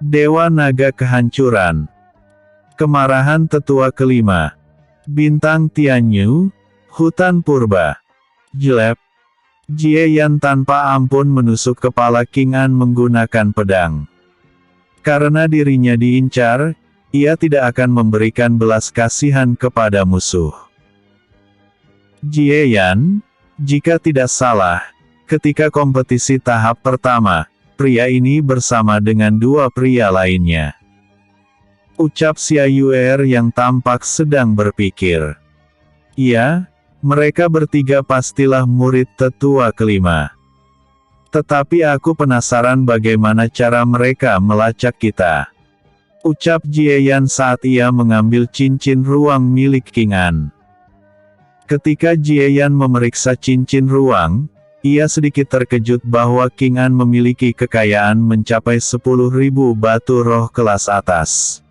Dewa Naga Kehancuran. Kemarahan Tetua Kelima. Bintang Tianyu, Hutan Purba. Jelep. Jie Yan tanpa ampun menusuk kepala King An menggunakan pedang. Karena dirinya diincar, ia tidak akan memberikan belas kasihan kepada musuh. Jie Yan, jika tidak salah, ketika kompetisi tahap pertama, pria ini bersama dengan dua pria lainnya. Ucap Xia Yuer yang tampak sedang berpikir. Ya, mereka bertiga pastilah murid tetua kelima. Tetapi aku penasaran bagaimana cara mereka melacak kita. Ucap Jie Yan saat ia mengambil cincin ruang milik King An. Ketika Jie Yan memeriksa cincin ruang, ia sedikit terkejut bahwa King An memiliki kekayaan mencapai 10.000 batu roh kelas atas.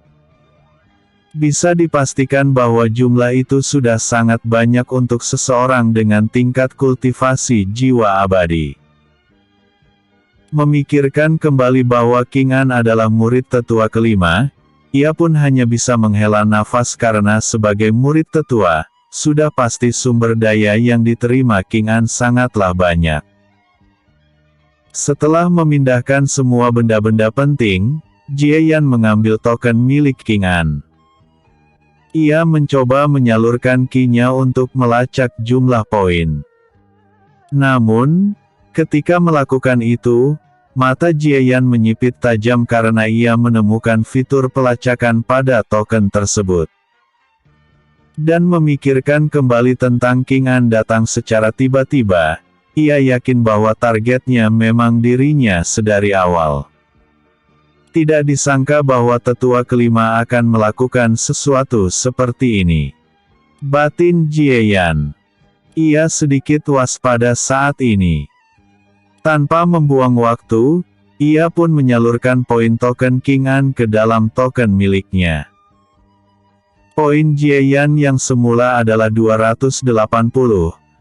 Bisa dipastikan bahwa jumlah itu sudah sangat banyak untuk seseorang dengan tingkat kultivasi jiwa abadi. Memikirkan kembali bahwa King An adalah murid tetua kelima, ia pun hanya bisa menghela nafas karena sebagai murid tetua, sudah pasti sumber daya yang diterima King An sangatlah banyak. Setelah memindahkan semua benda-benda penting, Jie Yan mengambil token milik King An. Ia mencoba menyalurkan ki-nya untuk melacak jumlah poin. Namun, ketika melakukan itu, mata Jie Yan menyipit tajam karena ia menemukan fitur pelacakan pada token tersebut. Dan memikirkan kembali tentang King An datang secara tiba-tiba, ia yakin bahwa targetnya memang dirinya sedari awal. Tidak disangka bahwa tetua kelima akan melakukan sesuatu seperti ini. Batin Jie Yan. Ia sedikit waspada saat ini. Tanpa membuang waktu, ia pun menyalurkan poin token King An ke dalam token miliknya. Poin Jie Yan yang semula adalah 280,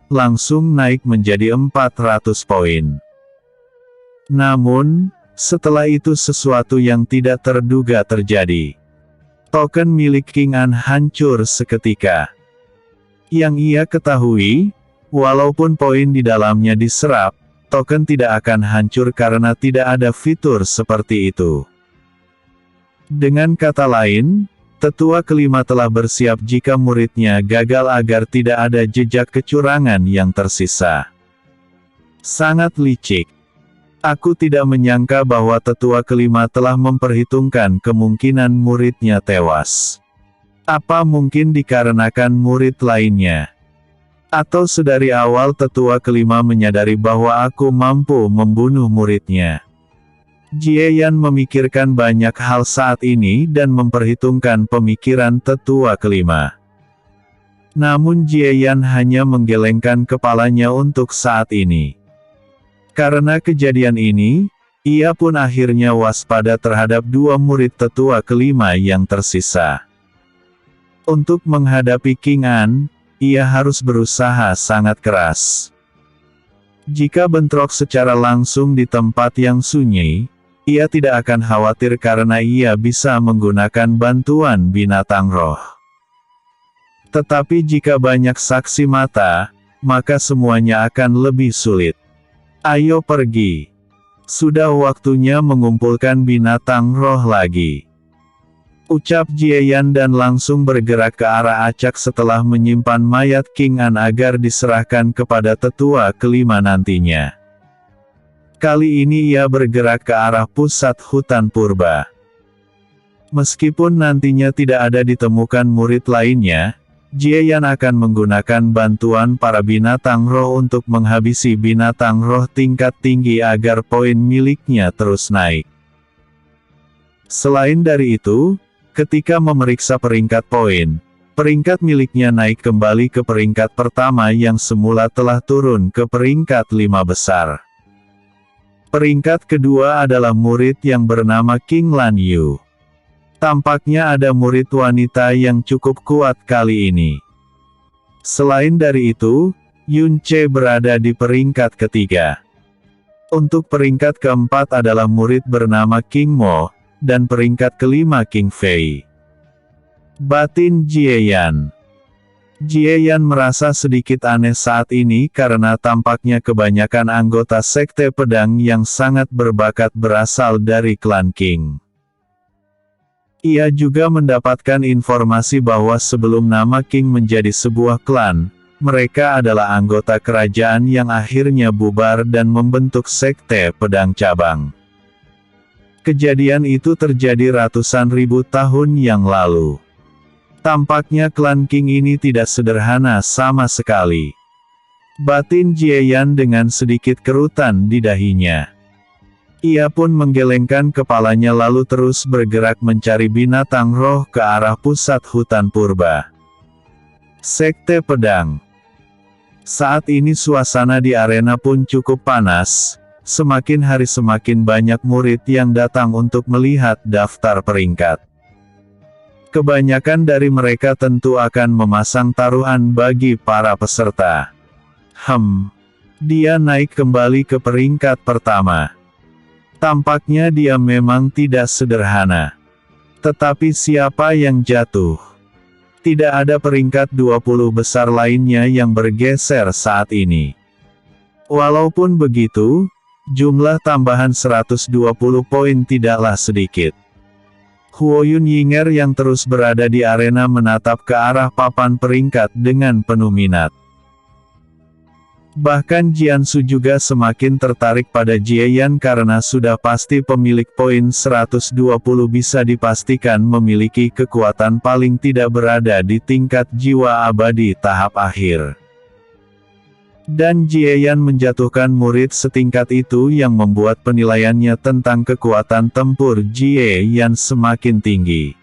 langsung naik menjadi 400 poin. Namun, setelah itu sesuatu yang tidak terduga terjadi. Token milik King An hancur seketika. Yang ia ketahui, walaupun poin di dalamnya diserap, token tidak akan hancur karena tidak ada fitur seperti itu. Dengan kata lain, tetua kelima telah bersiap jika muridnya gagal agar tidak ada jejak kecurangan yang tersisa. Sangat licik. Aku tidak menyangka bahwa tetua kelima telah memperhitungkan kemungkinan muridnya tewas. Apa mungkin dikarenakan murid lainnya? Atau sedari awal tetua kelima menyadari bahwa aku mampu membunuh muridnya? Jie Yan memikirkan banyak hal saat ini dan memperhitungkan pemikiran tetua kelima. Namun Jie Yan hanya menggelengkan kepalanya untuk saat ini. Karena kejadian ini, ia pun akhirnya waspada terhadap dua murid tetua kelima yang tersisa. Untuk menghadapi King An, ia harus berusaha sangat keras. Jika bentrok secara langsung di tempat yang sunyi, ia tidak akan khawatir karena ia bisa menggunakan bantuan binatang roh. Tetapi jika banyak saksi mata, maka semuanya akan lebih sulit. Ayo pergi. Sudah waktunya mengumpulkan binatang roh lagi. Ucap Jie Yan dan langsung bergerak ke arah acak setelah menyimpan mayat King An agar diserahkan kepada tetua kelima nantinya. Kali ini ia bergerak ke arah pusat hutan purba. Meskipun nantinya tidak ada ditemukan murid lainnya, Jie Yan akan menggunakan bantuan para binatang roh untuk menghabisi binatang roh tingkat tinggi agar poin miliknya terus naik. Selain dari itu, ketika memeriksa peringkat poin, peringkat miliknya naik kembali ke peringkat pertama yang semula telah turun ke peringkat 5 besar. Peringkat kedua adalah murid yang bernama King Lan Yu. Tampaknya ada murid wanita yang cukup kuat kali ini. Selain dari itu, Yun Che berada di peringkat ketiga. Untuk peringkat keempat adalah murid bernama King Mo, dan peringkat kelima King Fei. Batin Jieyan. Jieyan merasa sedikit aneh saat ini karena tampaknya kebanyakan anggota Sekte Pedang yang sangat berbakat berasal dari klan Qing. Ia juga mendapatkan informasi bahwa sebelum nama Qing menjadi sebuah klan, mereka adalah anggota kerajaan yang akhirnya bubar dan membentuk Sekte Pedang cabang. Kejadian itu terjadi ratusan ribu tahun yang lalu. Tampaknya klan Qing ini tidak sederhana sama sekali. Batin Jieyan dengan sedikit kerutan di dahinya. Ia pun menggelengkan kepalanya lalu terus bergerak mencari binatang roh ke arah pusat hutan purba. Sekte Pedang. Saat ini suasana di arena pun cukup panas. Semakin hari semakin banyak murid yang datang untuk melihat daftar peringkat. Kebanyakan dari mereka tentu akan memasang taruhan bagi para peserta. Dia naik kembali ke peringkat pertama. Tampaknya dia memang tidak sederhana. Tetapi siapa yang jatuh? Tidak ada peringkat 20 besar lainnya yang bergeser saat ini. Walaupun begitu, jumlah tambahan 120 poin tidaklah sedikit. Huoyun Yinger yang terus berada di arena menatap ke arah papan peringkat dengan penuh minat. Bahkan Jiansu juga semakin tertarik pada Jieyan karena sudah pasti pemilik poin 120 bisa dipastikan memiliki kekuatan paling tidak berada di tingkat jiwa abadi tahap akhir. Dan Jieyan menjatuhkan murid setingkat itu yang membuat penilaiannya tentang kekuatan tempur Jieyan semakin tinggi.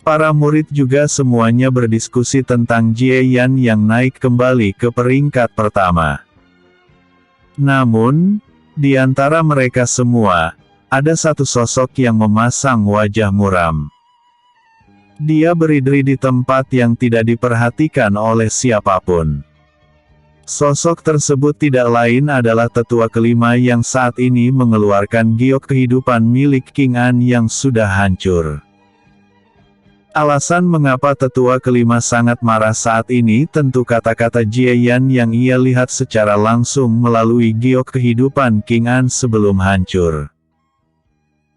Para murid juga semuanya berdiskusi tentang Jieyan yang naik kembali ke peringkat pertama. Namun, di antara mereka semua, ada satu sosok yang memasang wajah muram. Dia berdiri di tempat yang tidak diperhatikan oleh siapapun. Sosok tersebut tidak lain adalah tetua kelima yang saat ini mengeluarkan giok kehidupan milik King An yang sudah hancur. Alasan mengapa tetua kelima sangat marah saat ini tentu kata-kata Jieyan yang ia lihat secara langsung melalui giok kehidupan King An sebelum hancur.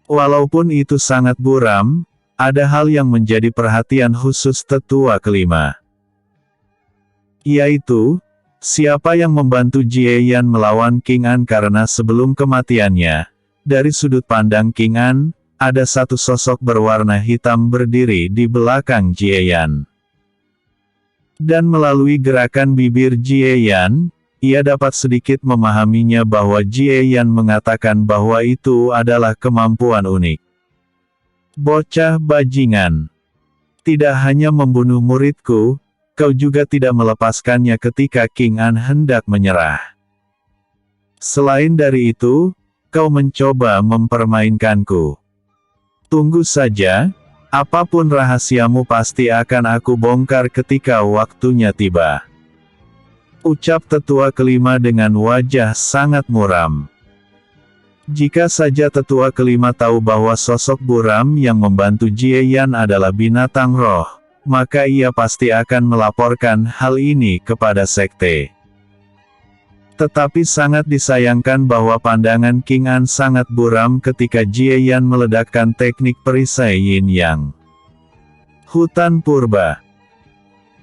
Walaupun itu sangat buram, ada hal yang menjadi perhatian khusus tetua kelima. Yaitu, siapa yang membantu Jieyan melawan King An karena sebelum kematiannya, dari sudut pandang King An, ada satu sosok berwarna hitam berdiri di belakang Jieyan. Dan melalui gerakan bibir Jieyan, ia dapat sedikit memahaminya bahwa Jieyan mengatakan bahwa itu adalah kemampuan unik. Bocah bajingan. Tidak hanya membunuh muridku, kau juga tidak melepaskannya ketika King An hendak menyerah. Selain dari itu, kau mencoba mempermainkanku. Tunggu saja, apapun rahasiamu pasti akan aku bongkar ketika waktunya tiba. Ucap tetua kelima dengan wajah sangat muram. Jika saja tetua kelima tahu bahwa sosok buram yang membantu Jieyan adalah binatang roh, maka ia pasti akan melaporkan hal ini kepada sekte. Tetapi sangat disayangkan bahwa pandangan King An sangat buram ketika Jieyan meledakkan teknik perisai Yin Yang. Hutan Purba.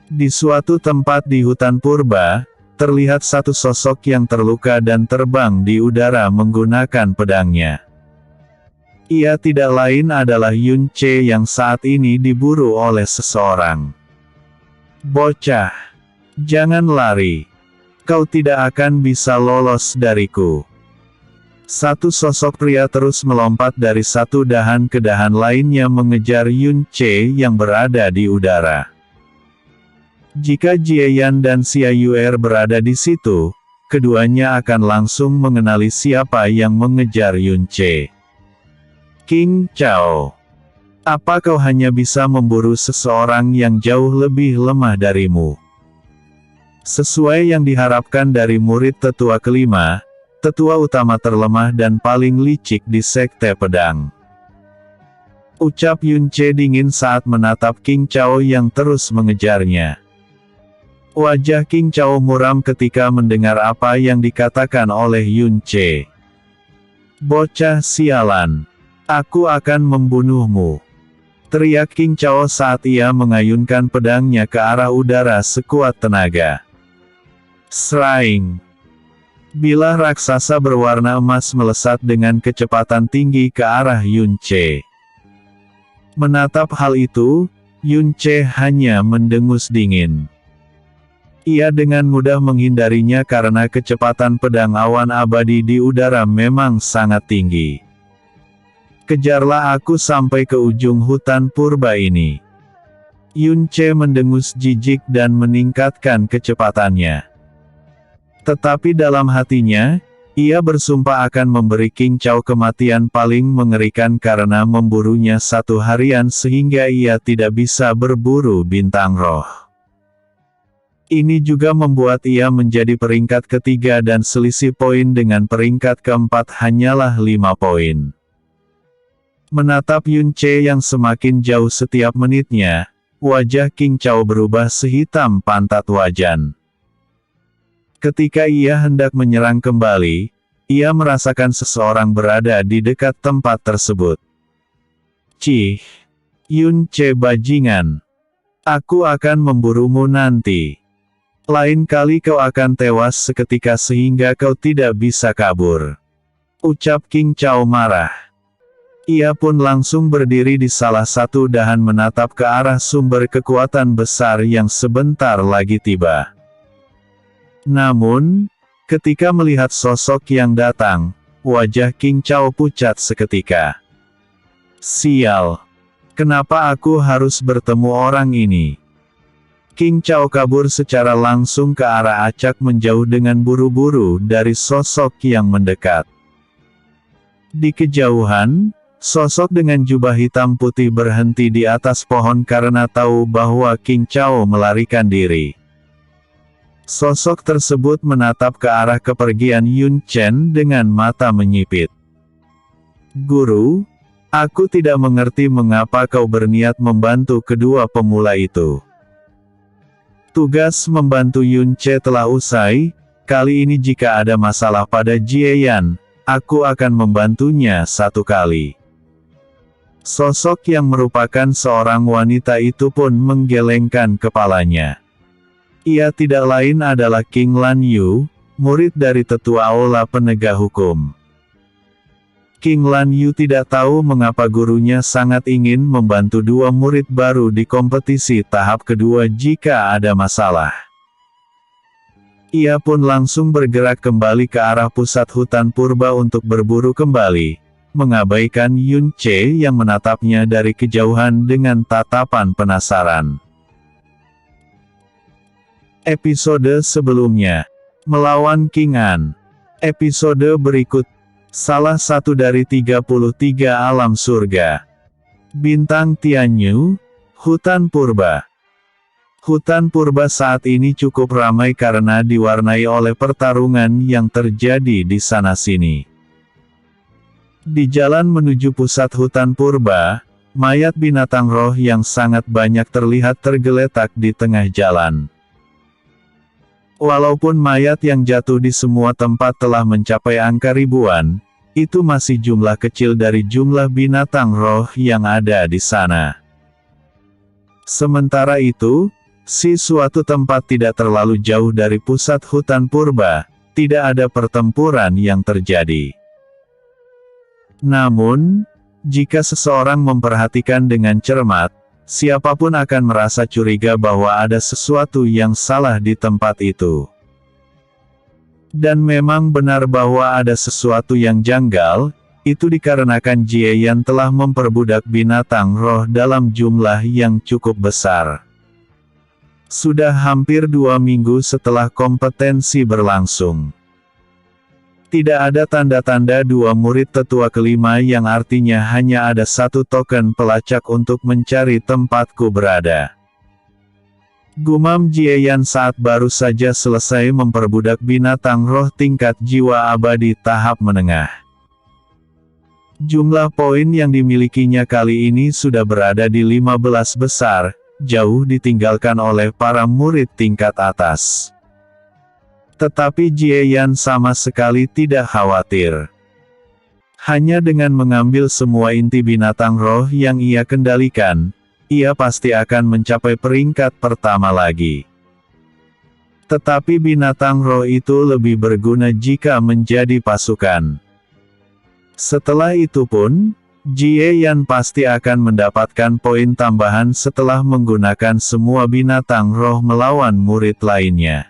Di suatu tempat di hutan purba, terlihat satu sosok yang terluka dan terbang di udara menggunakan pedangnya. Ia tidak lain adalah Yun Ce yang saat ini diburu oleh seseorang. Bocah, jangan lari. Kau tidak akan bisa lolos dariku. Satu sosok pria terus melompat dari satu dahan ke dahan lainnya mengejar Yun Ce yang berada di udara. Jika Jieyan dan Xia Yuer berada di situ, keduanya akan langsung mengenali siapa yang mengejar Yun Ce. King Chao. Apa kau hanya bisa memburu seseorang yang jauh lebih lemah darimu? Sesuai yang diharapkan dari murid tetua kelima, tetua utama terlemah dan paling licik di sekte pedang. Ucap Yunce dingin saat menatap King Chao yang terus mengejarnya. Wajah King Chao muram ketika mendengar apa yang dikatakan oleh Yunce. Bocah sialan. Aku akan membunuhmu. Teriak King Chao saat ia mengayunkan pedangnya ke arah udara sekuat tenaga. Sraing. Bilah raksasa berwarna emas melesat dengan kecepatan tinggi ke arah Yunce. Menatap hal itu, Yunce hanya mendengus dingin. Ia dengan mudah menghindarinya karena kecepatan pedang awan abadi di udara memang sangat tinggi. Kejarlah aku sampai ke ujung hutan purba ini. Yunce mendengus jijik dan meningkatkan kecepatannya. Tetapi dalam hatinya, ia bersumpah akan memberi King Chao kematian paling mengerikan karena memburunya satu harian sehingga ia tidak bisa berburu bintang roh. Ini juga membuat ia menjadi peringkat ketiga dan selisih poin dengan peringkat keempat hanyalah 5 poin. Menatap Yunce yang semakin jauh setiap menitnya, wajah King Chao berubah sehitam pantat wajan. Ketika ia hendak menyerang kembali, ia merasakan seseorang berada di dekat tempat tersebut. Cih! Yunce bajingan! Aku akan memburumu nanti. Lain kali kau akan tewas seketika sehingga kau tidak bisa kabur. Ucap King Chao marah. Ia pun langsung berdiri di salah satu dahan menatap ke arah sumber kekuatan besar yang sebentar lagi tiba. Namun, ketika melihat sosok yang datang, wajah King Chao pucat seketika. Sial! Kenapa aku harus bertemu orang ini? King Chao kabur secara langsung ke arah acak menjauh dengan buru-buru dari sosok yang mendekat. Di kejauhan, sosok dengan jubah hitam putih berhenti di atas pohon karena tahu bahwa King Chao melarikan diri. Sosok tersebut menatap ke arah kepergian Yun Chen dengan mata menyipit. Guru, aku tidak mengerti mengapa kau berniat membantu kedua pemula itu. Tugas membantu Yunce telah usai, kali ini jika ada masalah pada Jieyan, aku akan membantunya satu kali. Sosok yang merupakan seorang wanita itu pun menggelengkan kepalanya. Ia tidak lain adalah King Lan Yu, murid dari tetua aula penegak hukum. King Lan Yu tidak tahu mengapa gurunya sangat ingin membantu dua murid baru di kompetisi tahap kedua jika ada masalah. Ia pun langsung bergerak kembali ke arah pusat hutan purba untuk berburu kembali, mengabaikan Yunce yang menatapnya dari kejauhan dengan tatapan penasaran. Episode sebelumnya, melawan King An. Episode berikut, salah satu dari 33 alam surga. Bintang Tianyu, Hutan Purba. Hutan Purba saat ini cukup ramai karena diwarnai oleh pertarungan yang terjadi di sana-sini. Di jalan menuju pusat hutan purba, mayat binatang roh yang sangat banyak terlihat tergeletak di tengah jalan. Walaupun mayat yang jatuh di semua tempat telah mencapai angka ribuan, itu masih jumlah kecil dari jumlah binatang roh yang ada di sana. Sementara itu, suatu tempat tidak terlalu jauh dari pusat hutan purba, tidak ada pertempuran yang terjadi. Namun, jika seseorang memperhatikan dengan cermat, siapapun akan merasa curiga bahwa ada sesuatu yang salah di tempat itu. Dan memang benar bahwa ada sesuatu yang janggal, itu dikarenakan Jieyan telah memperbudak binatang roh dalam jumlah yang cukup besar. Sudah hampir 2 minggu setelah kompetensi berlangsung. Tidak ada tanda-tanda dua murid tetua kelima yang artinya hanya ada satu token pelacak untuk mencari tempatku berada. Gumam Jieyan saat baru saja selesai memperbudak binatang roh tingkat jiwa abadi tahap menengah. Jumlah poin yang dimilikinya kali ini sudah berada di 15 besar, jauh ditinggalkan oleh para murid tingkat atas. Tetapi Jie Yan sama sekali tidak khawatir. Hanya dengan mengambil semua inti binatang roh yang ia kendalikan, ia pasti akan mencapai peringkat pertama lagi. Tetapi binatang roh itu lebih berguna jika menjadi pasukan. Setelah itu pun, Jie Yan pasti akan mendapatkan poin tambahan setelah menggunakan semua binatang roh melawan murid lainnya.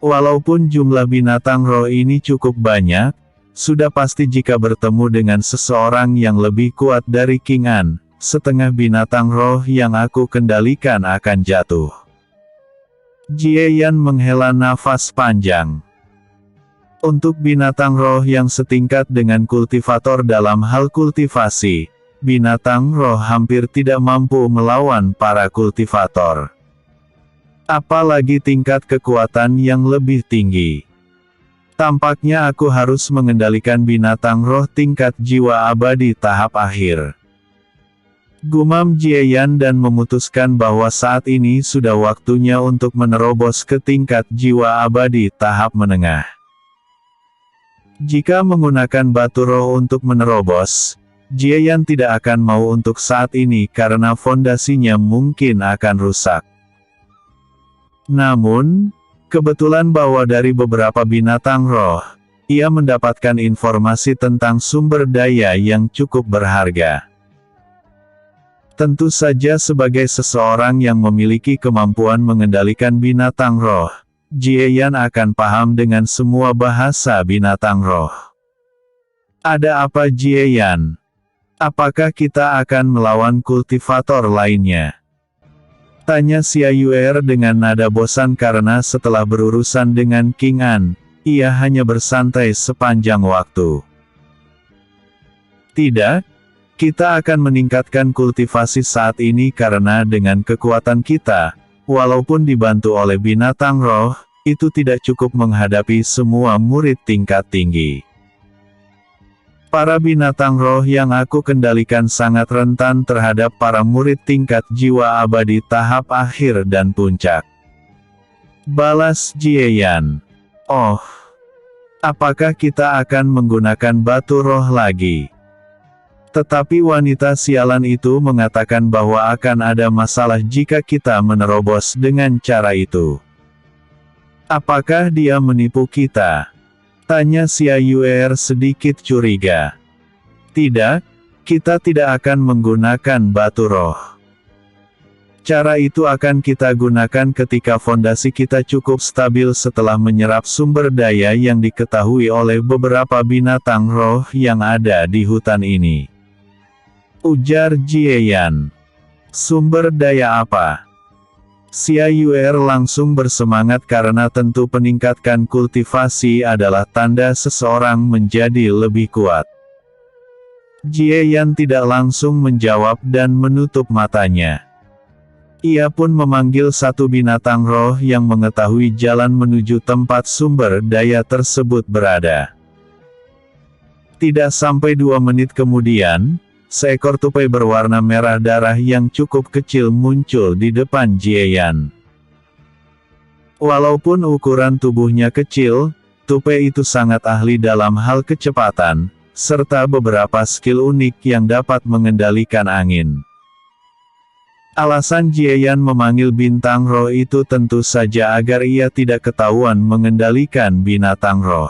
Walaupun jumlah binatang roh ini cukup banyak, sudah pasti jika bertemu dengan seseorang yang lebih kuat dari King An, setengah binatang roh yang aku kendalikan akan jatuh. Jie Yan menghela nafas panjang. Untuk binatang roh yang setingkat dengan kultivator dalam hal kultivasi, binatang roh hampir tidak mampu melawan para kultivator. Apalagi tingkat kekuatan yang lebih tinggi. Tampaknya aku harus mengendalikan binatang roh tingkat jiwa abadi tahap akhir. Gumam Jie Yan dan memutuskan bahwa saat ini sudah waktunya untuk menerobos ke tingkat jiwa abadi tahap menengah. Jika menggunakan batu roh untuk menerobos, Jie Yan tidak akan mau untuk saat ini karena fondasinya mungkin akan rusak. Namun, kebetulan bahwa dari beberapa binatang roh, ia mendapatkan informasi tentang sumber daya yang cukup berharga. Tentu saja sebagai seseorang yang memiliki kemampuan mengendalikan binatang roh, Jie Yan akan paham dengan semua bahasa binatang roh. Ada apa Jie Yan? Apakah kita akan melawan kultivator lainnya? Tanya Xia Yuer dengan nada bosan karena setelah berurusan dengan King An, ia hanya bersantai sepanjang waktu. Tidak, kita akan meningkatkan kultivasi saat ini karena dengan kekuatan kita, walaupun dibantu oleh binatang roh, itu tidak cukup menghadapi semua murid tingkat tinggi. Para binatang roh yang aku kendalikan sangat rentan terhadap para murid tingkat jiwa abadi tahap akhir dan puncak. Balas Jie Yan. Oh, apakah kita akan menggunakan batu roh lagi? Tetapi wanita sialan itu mengatakan bahwa akan ada masalah jika kita menerobos dengan cara itu. Apakah dia menipu kita? Tanya Xia Yuer sedikit curiga. Tidak, kita tidak akan menggunakan batu roh. Cara itu akan kita gunakan ketika fondasi kita cukup stabil setelah menyerap sumber daya yang diketahui oleh beberapa binatang roh yang ada di hutan ini. Ujar Jie Yan. Sumber daya apa? Xia Yuer langsung bersemangat karena tentu peningkatkan kultivasi adalah tanda seseorang menjadi lebih kuat. Jie Yan tidak langsung menjawab dan menutup matanya. Ia pun memanggil satu binatang roh yang mengetahui jalan menuju tempat sumber daya tersebut berada. Tidak sampai 2 menit kemudian, seekor tupai berwarna merah darah yang cukup kecil muncul di depan Jie Yan. Walaupun ukuran tubuhnya kecil, tupai itu sangat ahli dalam hal kecepatan, serta beberapa skill unik yang dapat mengendalikan angin. Alasan Jie Yan memanggil bintang roh itu tentu saja agar ia tidak ketahuan mengendalikan binatang roh.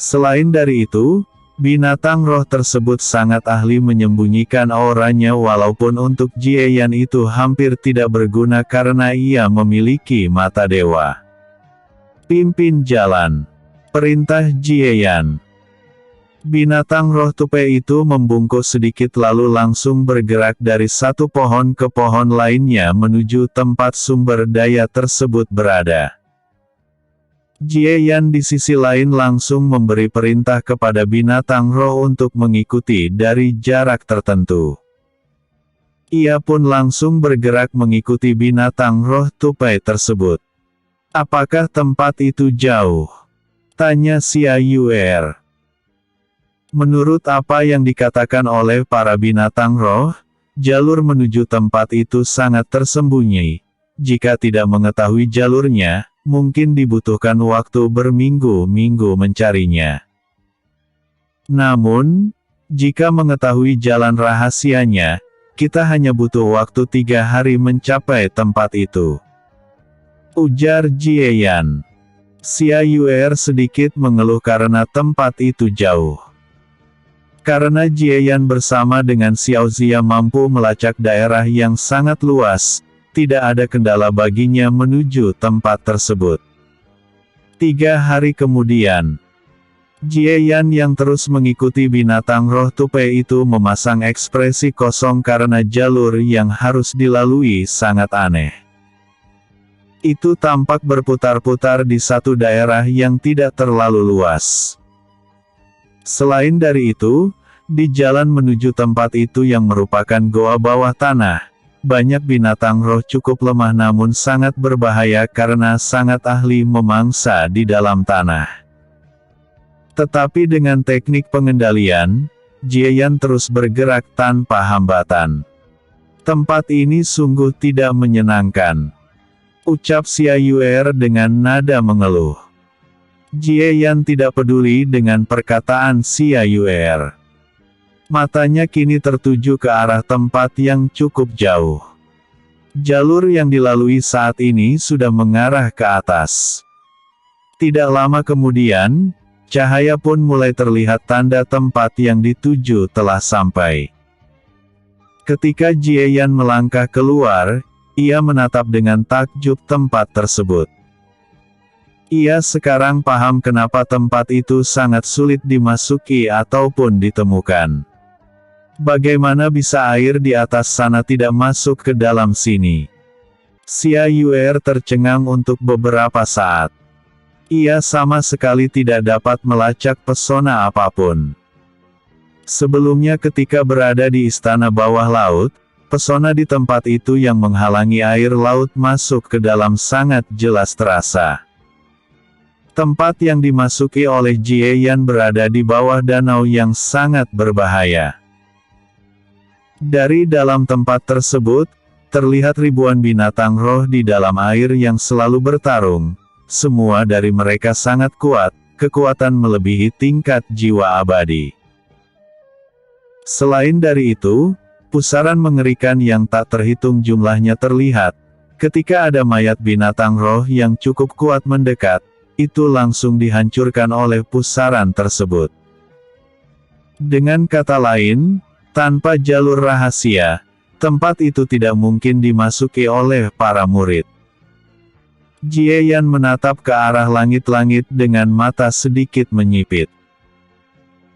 Selain dari itu, binatang roh tersebut sangat ahli menyembunyikan auranya walaupun untuk Jie Yan itu hampir tidak berguna karena ia memiliki mata dewa. Pimpin jalan. Perintah Jie Yan. Binatang roh tupai itu membungkuk sedikit lalu langsung bergerak dari satu pohon ke pohon lainnya menuju tempat sumber daya tersebut berada. Jie Yan di sisi lain langsung memberi perintah kepada binatang roh untuk mengikuti dari jarak tertentu. Ia pun langsung bergerak mengikuti binatang roh tupai tersebut. Apakah tempat itu jauh? Tanya Xia Yuer. Menurut apa yang dikatakan oleh para binatang roh, jalur menuju tempat itu sangat tersembunyi. Jika tidak mengetahui jalurnya, mungkin dibutuhkan waktu berminggu-minggu mencarinya. Namun, jika mengetahui jalan rahasianya, kita hanya butuh waktu 3 hari mencapai tempat itu. Ujar Jieyan. Xia Yuer sedikit mengeluh karena tempat itu jauh. Karena Jieyan bersama dengan Xiao Zia mampu melacak daerah yang sangat luas, tidak ada kendala baginya menuju tempat tersebut. 3 hari kemudian, Jieyan yang terus mengikuti binatang roh tupai itu memasang ekspresi kosong karena jalur yang harus dilalui sangat aneh. Itu tampak berputar-putar di satu daerah yang tidak terlalu luas. Selain dari itu, di jalan menuju tempat itu yang merupakan goa bawah tanah, banyak binatang roh cukup lemah namun sangat berbahaya karena sangat ahli memangsa di dalam tanah. Tetapi dengan teknik pengendalian, Jieyan terus bergerak tanpa hambatan. Tempat ini sungguh tidak menyenangkan, ucap Xia Yuer dengan nada mengeluh. Jieyan tidak peduli dengan perkataan Xia Yuer. Matanya kini tertuju ke arah tempat yang cukup jauh. Jalur yang dilalui saat ini sudah mengarah ke atas. Tidak lama kemudian, cahaya pun mulai terlihat tanda tempat yang dituju telah sampai. Ketika Jieyan melangkah keluar, ia menatap dengan takjub tempat tersebut. Ia sekarang paham kenapa tempat itu sangat sulit dimasuki ataupun ditemukan. Bagaimana bisa air di atas sana tidak masuk ke dalam sini? Xia Yuer tercengang untuk beberapa saat. Ia sama sekali tidak dapat melacak pesona apapun. Sebelumnya ketika berada di istana bawah laut, pesona di tempat itu yang menghalangi air laut masuk ke dalam sangat jelas terasa. Tempat yang dimasuki oleh Jieyan berada di bawah danau yang sangat berbahaya. Dari dalam tempat tersebut, terlihat ribuan binatang roh di dalam air yang selalu bertarung. Semua dari mereka sangat kuat, kekuatan melebihi tingkat jiwa abadi. Selain dari itu, pusaran mengerikan yang tak terhitung jumlahnya terlihat. Ketika ada mayat binatang roh yang cukup kuat mendekat, itu langsung dihancurkan oleh pusaran tersebut. Dengan kata lain, tanpa jalur rahasia, tempat itu tidak mungkin dimasuki oleh para murid. Jieyan menatap ke arah langit-langit dengan mata sedikit menyipit.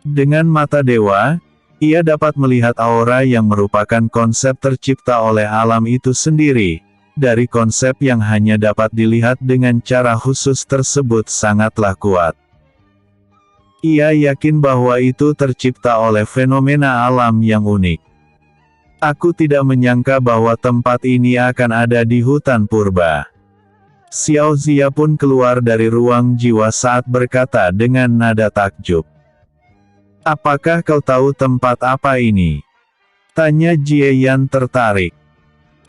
Dengan mata dewa, ia dapat melihat aura yang merupakan konsep tercipta oleh alam itu sendiri. Dari konsep yang hanya dapat dilihat dengan cara khusus tersebut sangatlah kuat. Ia yakin bahwa itu tercipta oleh fenomena alam yang unik. Aku tidak menyangka bahwa tempat ini akan ada di hutan purba. Xiao Zia pun keluar dari ruang jiwa saat berkata dengan nada takjub. Apakah kau tahu tempat apa ini? Tanya Jieyan tertarik.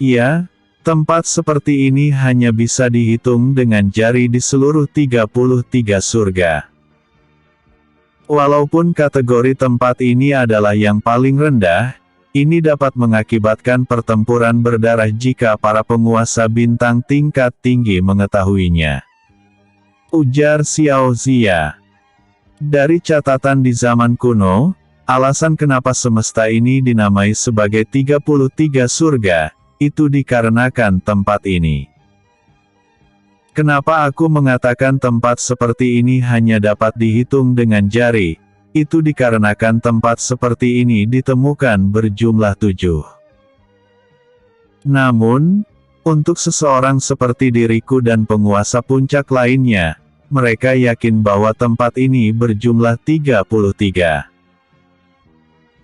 Iya. Tempat seperti ini hanya bisa dihitung dengan jari di seluruh 33 surga. Walaupun kategori tempat ini adalah yang paling rendah, ini dapat mengakibatkan pertempuran berdarah jika para penguasa bintang tingkat tinggi mengetahuinya. Ujar Xiao Zia. Dari catatan di zaman kuno, alasan kenapa semesta ini dinamai sebagai 33 surga, itu dikarenakan tempat ini. Kenapa aku mengatakan tempat seperti ini hanya dapat dihitung dengan jari? Itu dikarenakan tempat seperti ini ditemukan berjumlah 7. Namun, untuk seseorang seperti diriku dan penguasa puncak lainnya, mereka yakin bahwa tempat ini berjumlah 33.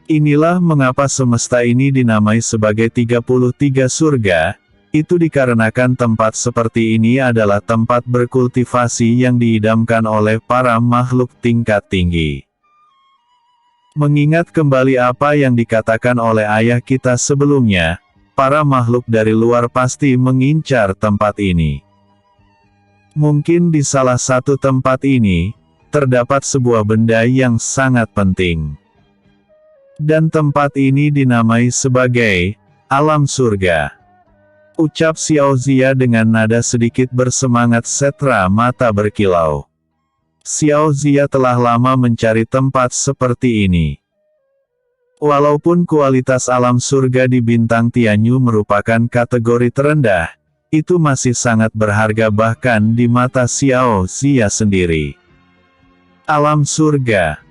Inilah mengapa semesta ini dinamai sebagai 33 surga, itu dikarenakan tempat seperti ini adalah tempat berkultivasi yang diidamkan oleh para makhluk tingkat tinggi. Mengingat kembali apa yang dikatakan oleh ayah kita sebelumnya, para makhluk dari luar pasti mengincar tempat ini. Mungkin di salah satu tempat ini, terdapat sebuah benda yang sangat penting. Dan tempat ini dinamai sebagai alam surga. Ucap Xiao Zia dengan nada sedikit bersemangat setra mata berkilau. Xiao Zia telah lama mencari tempat seperti ini. Walaupun kualitas alam surga di bintang Tianyu merupakan kategori terendah, itu masih sangat berharga bahkan di mata Xiao Zia sendiri. Alam surga.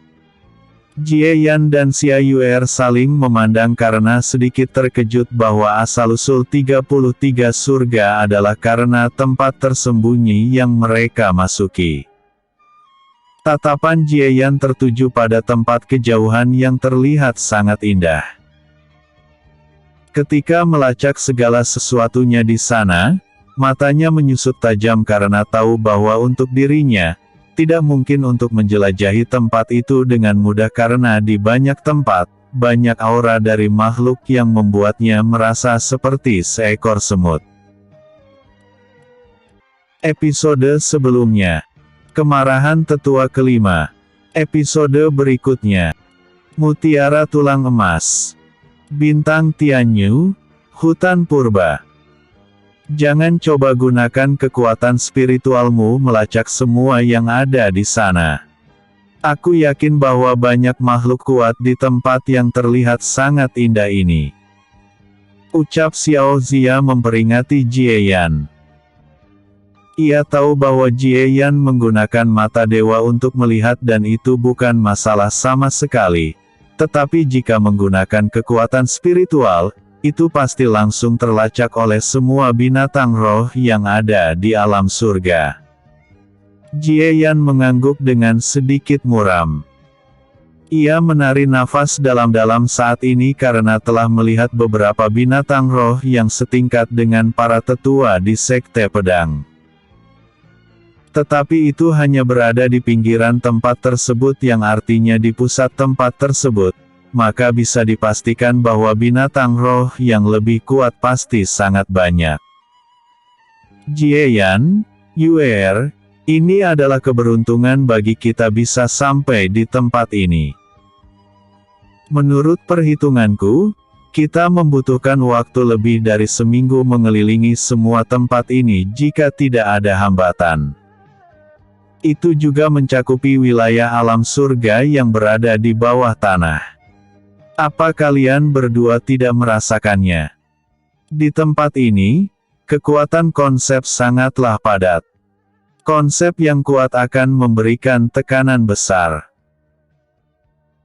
Jie Yan dan Xia Yuer saling memandang karena sedikit terkejut bahwa asal-usul 33 surga adalah karena tempat tersembunyi yang mereka masuki. Tatapan Jie Yan tertuju pada tempat kejauhan yang terlihat sangat indah. Ketika melacak segala sesuatunya di sana, matanya menyusut tajam karena tahu bahwa untuk dirinya, tidak mungkin untuk menjelajahi tempat itu dengan mudah karena di banyak tempat, banyak aura dari makhluk yang membuatnya merasa seperti seekor semut. Episode sebelumnya. Kemarahan Tetua Kelima. Episode berikutnya. Mutiara Tulang Emas. Bintang Tianyu, Hutan Purba. Jangan coba gunakan kekuatan spiritualmu melacak semua yang ada di sana. Aku yakin bahwa banyak makhluk kuat di tempat yang terlihat sangat indah ini. Ucap Xiao Zia memperingati Jie Yan. Ia tahu bahwa Jie Yan menggunakan mata dewa untuk melihat dan itu bukan masalah sama sekali. Tetapi jika menggunakan kekuatan spiritual, itu pasti langsung terlacak oleh semua binatang roh yang ada di alam surga. Jie Yan mengangguk dengan sedikit muram. Ia menarik nafas dalam-dalam saat ini karena telah melihat beberapa binatang roh yang setingkat dengan para tetua di Sekte Pedang. Tetapi itu hanya berada di pinggiran tempat tersebut yang artinya di pusat tempat tersebut. Maka bisa dipastikan bahwa binatang roh yang lebih kuat pasti sangat banyak. Jie Yan, Yuer, ini adalah keberuntungan bagi kita bisa sampai di tempat ini. Menurut perhitunganku, kita membutuhkan waktu lebih dari seminggu mengelilingi semua tempat ini jika tidak ada hambatan. Itu juga mencakupi wilayah alam surga yang berada di bawah tanah. Apa kalian berdua tidak merasakannya? Di tempat ini, kekuatan konsep sangatlah padat. Konsep yang kuat akan memberikan tekanan besar.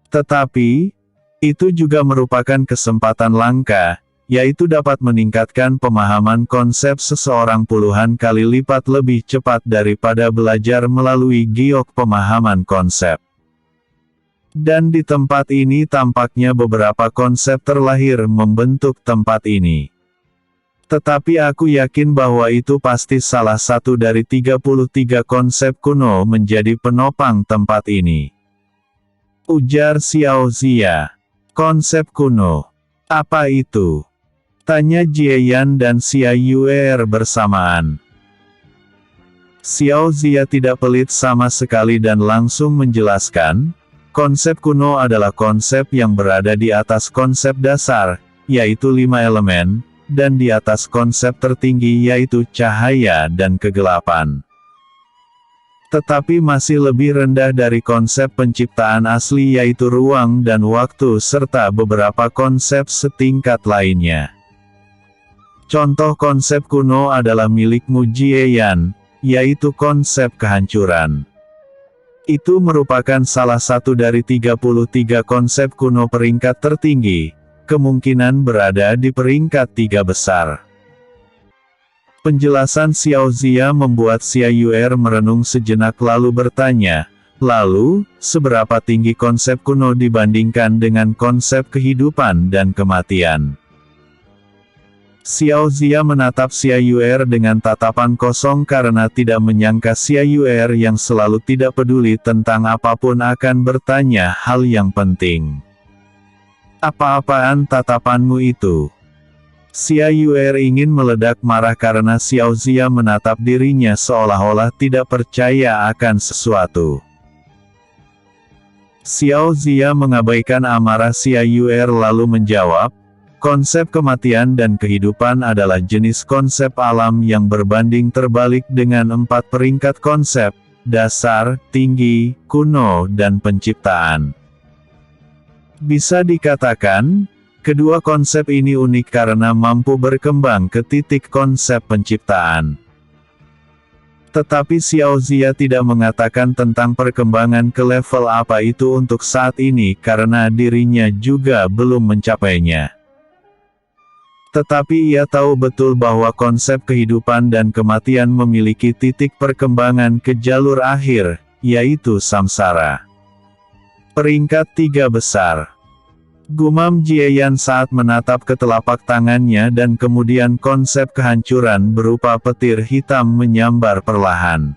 Tetapi, itu juga merupakan kesempatan langka, yaitu dapat meningkatkan pemahaman konsep seseorang puluhan kali lipat lebih cepat daripada belajar melalui giok pemahaman konsep. Dan di tempat ini tampaknya beberapa konsep terlahir membentuk tempat ini. Tetapi aku yakin bahwa itu pasti salah satu dari 33 konsep kuno menjadi penopang tempat ini. Ujar Xiao Zia. Konsep kuno. Apa itu? Tanya Jie Yan dan Xia Yuer bersamaan. Xiao Zia tidak pelit sama sekali dan langsung menjelaskan, konsep kuno adalah konsep yang berada di atas konsep dasar, yaitu 5 elemen, dan di atas konsep tertinggi yaitu cahaya dan kegelapan. Tetapi masih lebih rendah dari konsep penciptaan asli yaitu ruang dan waktu serta beberapa konsep setingkat lainnya. Contoh konsep kuno adalah milikmu Jie Yan, yaitu konsep kehancuran. Itu merupakan salah satu dari 33 konsep kuno peringkat tertinggi, kemungkinan berada di peringkat 3 besar. Penjelasan Xiao Zia membuat Xia Yuer merenung sejenak lalu bertanya, lalu, seberapa tinggi konsep kuno dibandingkan dengan konsep kehidupan dan kematian? Xiao Zia menatap Xia Yuer dengan tatapan kosong karena tidak menyangka Xia Yuer yang selalu tidak peduli tentang apapun akan bertanya hal yang penting. Apa-apaan tatapanmu itu? Xia Yuer ingin meledak marah karena Xiao Zia menatap dirinya seolah-olah tidak percaya akan sesuatu. Xiao Zia mengabaikan amarah Xia Yuer lalu menjawab, konsep kematian dan kehidupan adalah jenis konsep alam yang berbanding terbalik dengan 4 peringkat konsep, dasar, tinggi, kuno dan penciptaan. Bisa dikatakan, kedua konsep ini unik karena mampu berkembang ke titik konsep penciptaan. Tetapi Xiao Zia tidak mengatakan tentang perkembangan ke level apa itu untuk saat ini karena dirinya juga belum mencapainya. Tetapi ia tahu betul bahwa konsep kehidupan dan kematian memiliki titik perkembangan ke jalur akhir, yaitu samsara. Peringkat 3 besar. Gumam Jieyan saat menatap ke telapak tangannya dan kemudian konsep kehancuran berupa petir hitam menyambar perlahan.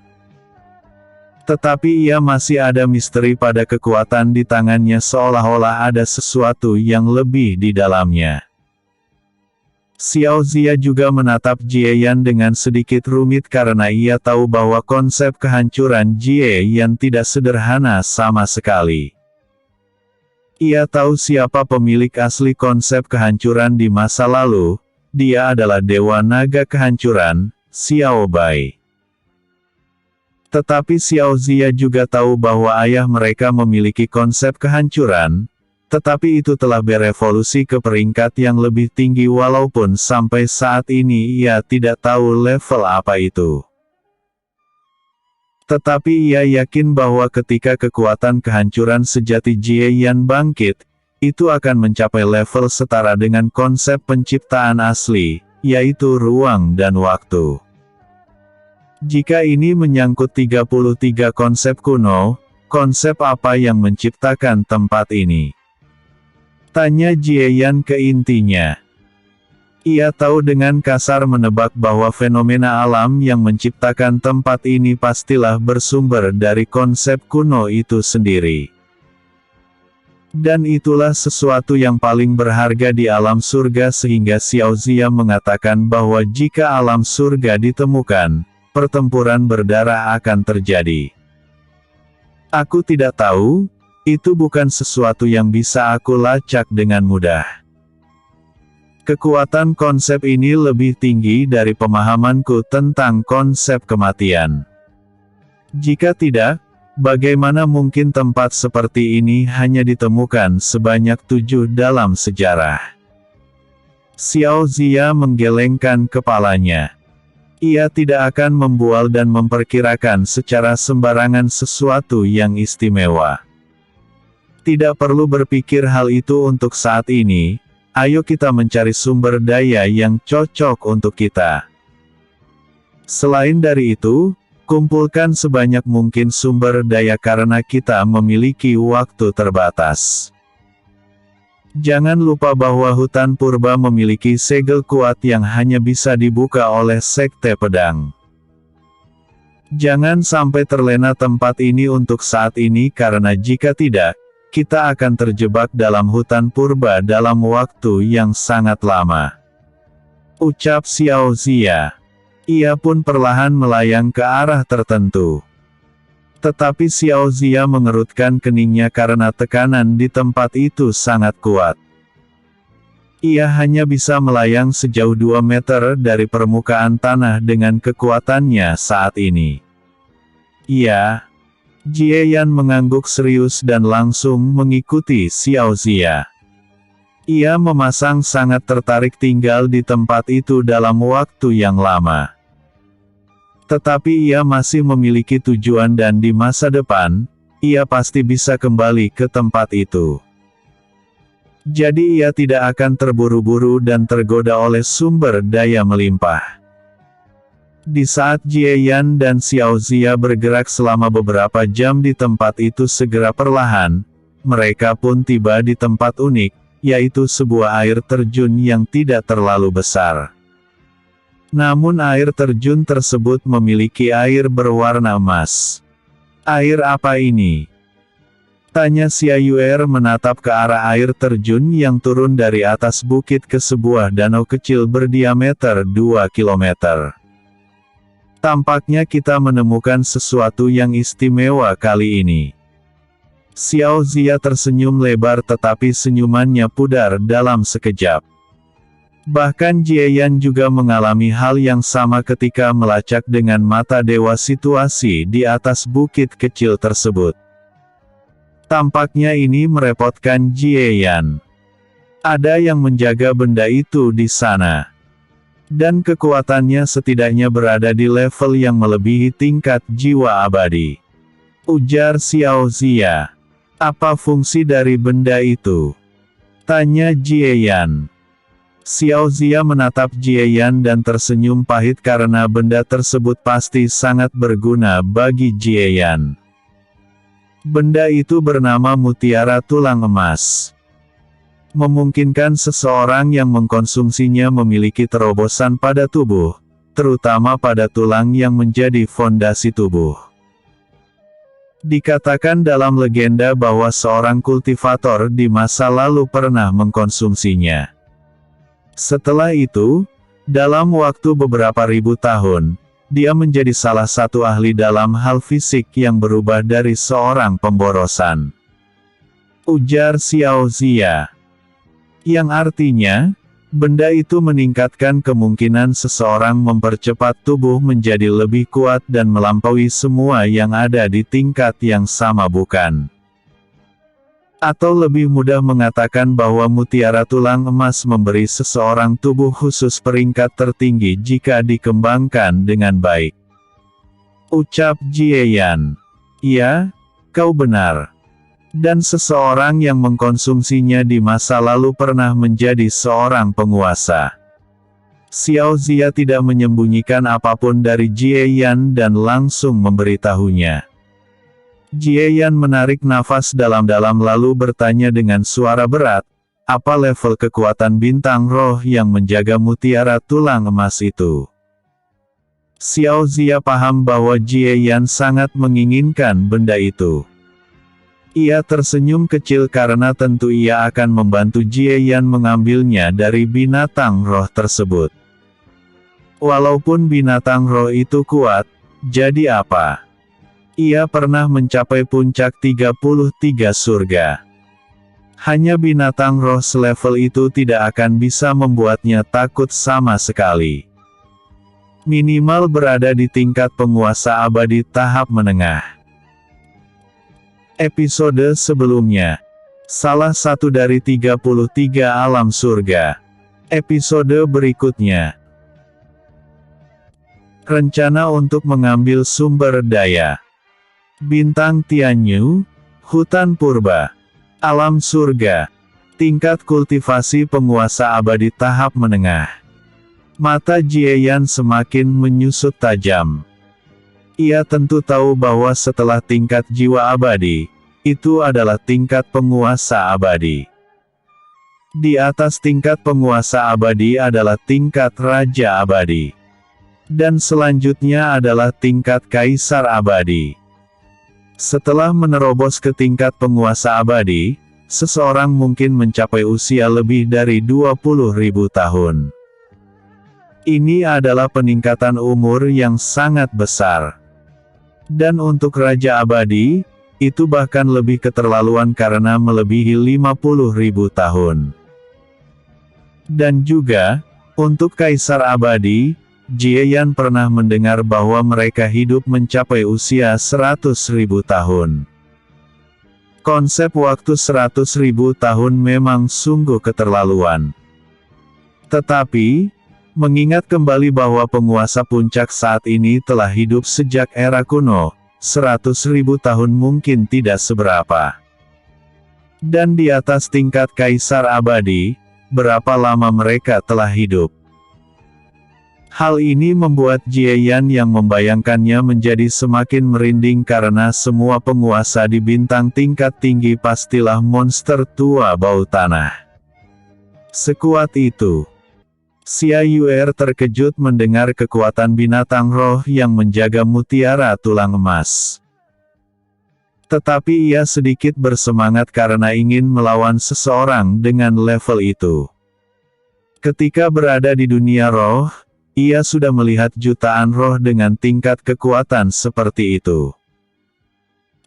Tetapi ia masih ada misteri pada kekuatan di tangannya seolah-olah ada sesuatu yang lebih di dalamnya. Xiao Zia juga menatap Jieyan dengan sedikit rumit karena ia tahu bahwa konsep kehancuran Jieyan tidak sederhana sama sekali. Ia tahu siapa pemilik asli konsep kehancuran di masa lalu, dia adalah Dewa Naga Kehancuran, Xiao Bai. Tetapi Xiao Zia juga tahu bahwa ayah mereka memiliki konsep kehancuran, tetapi itu telah berevolusi ke peringkat yang lebih tinggi walaupun sampai saat ini ia tidak tahu level apa itu. Tetapi ia yakin bahwa ketika kekuatan kehancuran sejati Jieyan bangkit, itu akan mencapai level setara dengan konsep penciptaan asli, yaitu ruang dan waktu. Jika ini menyangkut 33 konsep kuno, konsep apa yang menciptakan tempat ini? Tanya Jieyan ke intinya. Ia tahu dengan kasar menebak bahwa fenomena alam yang menciptakan tempat ini pastilah bersumber dari konsep kuno itu sendiri. Dan itulah sesuatu yang paling berharga di alam surga sehingga Xiao Zia mengatakan bahwa jika alam surga ditemukan, pertempuran berdarah akan terjadi. Aku tidak tahu. Itu bukan sesuatu yang bisa aku lacak dengan mudah. Kekuatan konsep ini lebih tinggi dari pemahamanku tentang konsep kematian. Jika tidak, bagaimana mungkin tempat seperti ini hanya ditemukan sebanyak 7 dalam sejarah? Xiao Zia menggelengkan kepalanya. Ia tidak akan membual dan memperkirakan secara sembarangan sesuatu yang istimewa. Tidak perlu berpikir hal itu untuk saat ini, ayo kita mencari sumber daya yang cocok untuk kita. Selain dari itu, kumpulkan sebanyak mungkin sumber daya karena kita memiliki waktu terbatas. Jangan lupa bahwa hutan purba memiliki segel kuat yang hanya bisa dibuka oleh sekte pedang. Jangan sampai terlena tempat ini untuk saat ini karena jika tidak, kita akan terjebak dalam hutan purba dalam waktu yang sangat lama. Ucap Xiao Zia. Ia pun perlahan melayang ke arah tertentu. Tetapi Xiao Zia mengerutkan keningnya karena tekanan di tempat itu sangat kuat. Ia hanya bisa melayang sejauh 2 meter dari permukaan tanah dengan kekuatannya saat ini. Jieyan mengangguk serius dan langsung mengikuti Xiao Zia. Ia memasang sangat tertarik tinggal di tempat itu dalam waktu yang lama. Tetapi ia masih memiliki tujuan dan di masa depan, ia pasti bisa kembali ke tempat itu. Jadi ia tidak akan terburu-buru dan tergoda oleh sumber daya melimpah. Di saat Jieyan dan Xiao Zia bergerak selama beberapa jam di tempat itu segera perlahan, mereka pun tiba di tempat unik, yaitu sebuah air terjun yang tidak terlalu besar. Namun air terjun tersebut memiliki air berwarna emas. Air apa ini? Tanya Xiaoyuer menatap ke arah air terjun yang turun dari atas bukit ke sebuah danau kecil berdiameter 2 km. Tampaknya kita menemukan sesuatu yang istimewa kali ini. Xiao Zia tersenyum lebar tetapi senyumannya pudar dalam sekejap. Bahkan Jieyan juga mengalami hal yang sama ketika melacak dengan mata dewa situasi di atas bukit kecil tersebut. Tampaknya ini merepotkan Jieyan. Ada yang menjaga benda itu di sana. Dan kekuatannya setidaknya berada di level yang melebihi tingkat jiwa abadi. Ujar Xiao Zia. Apa fungsi dari benda itu? Tanya Jieyan. Xiao Zia menatap Jieyan dan tersenyum pahit karena benda tersebut pasti sangat berguna bagi Jieyan. Benda itu bernama mutiara tulang emas. Memungkinkan seseorang yang mengkonsumsinya memiliki terobosan pada tubuh, terutama pada tulang yang menjadi fondasi tubuh. Dikatakan dalam legenda bahwa seorang kultivator di masa lalu pernah mengkonsumsinya. Setelah itu, dalam waktu beberapa ribu tahun, dia menjadi salah satu ahli dalam hal fisik yang berubah dari seorang pemborosan. Ujar Xiao Zia. Yang artinya, benda itu meningkatkan kemungkinan seseorang mempercepat tubuh menjadi lebih kuat dan melampaui semua yang ada di tingkat yang sama, bukan? Atau lebih mudah mengatakan bahwa mutiara tulang emas memberi seseorang tubuh khusus peringkat tertinggi jika dikembangkan dengan baik. Ucap Jieyan. Ya, kau benar. Dan seseorang yang mengkonsumsinya di masa lalu pernah menjadi seorang penguasa. Xiao Zia tidak menyembunyikan apapun dari Jieyan dan langsung memberitahunya. Jieyan menarik nafas dalam-dalam lalu bertanya dengan suara berat, apa level kekuatan bintang roh yang menjaga mutiara tulang emas itu? Xiao Zia paham bahwa Jieyan sangat menginginkan benda itu. Ia tersenyum kecil karena tentu ia akan membantu Jieyan mengambilnya dari binatang roh tersebut. Walaupun binatang roh itu kuat, jadi apa? Ia pernah mencapai puncak 33 surga. Hanya binatang roh selevel itu tidak akan bisa membuatnya takut sama sekali. Minimal berada di tingkat penguasa abadi tahap menengah. Episode sebelumnya. Salah satu dari 33 alam surga. Episode berikutnya. Rencana untuk mengambil sumber daya. Bintang Tianyu, hutan purba. Alam surga. Tingkat kultivasi penguasa abadi tahap menengah. Mata Jieyan semakin menyusut tajam. Ia tentu tahu bahwa setelah tingkat jiwa abadi, itu adalah tingkat penguasa abadi. Di atas tingkat penguasa abadi adalah tingkat raja abadi. Dan selanjutnya adalah tingkat kaisar abadi. Setelah menerobos ke tingkat penguasa abadi, seseorang mungkin mencapai usia lebih dari 20.000 tahun. Ini adalah peningkatan umur yang sangat besar. Dan untuk Raja Abadi, itu bahkan lebih keterlaluan karena melebihi 50.000 tahun. Dan juga, untuk Kaisar Abadi, Jieyan pernah mendengar bahwa mereka hidup mencapai usia 100.000 tahun. Konsep waktu 100.000 tahun memang sungguh keterlaluan. Tetapi, mengingat kembali bahwa penguasa puncak saat ini telah hidup sejak era kuno, 100.000 tahun mungkin tidak seberapa. Dan di atas tingkat kaisar abadi, berapa lama mereka telah hidup? Hal ini membuat Jieyan yang membayangkannya menjadi semakin merinding karena semua penguasa di bintang tingkat tinggi pastilah monster tua bau tanah. Sekuat itu. Xia Yuer terkejut mendengar kekuatan binatang roh yang menjaga mutiara tulang emas. Tetapi ia sedikit bersemangat karena ingin melawan seseorang dengan level itu. Ketika berada di dunia roh, ia sudah melihat jutaan roh dengan tingkat kekuatan seperti itu.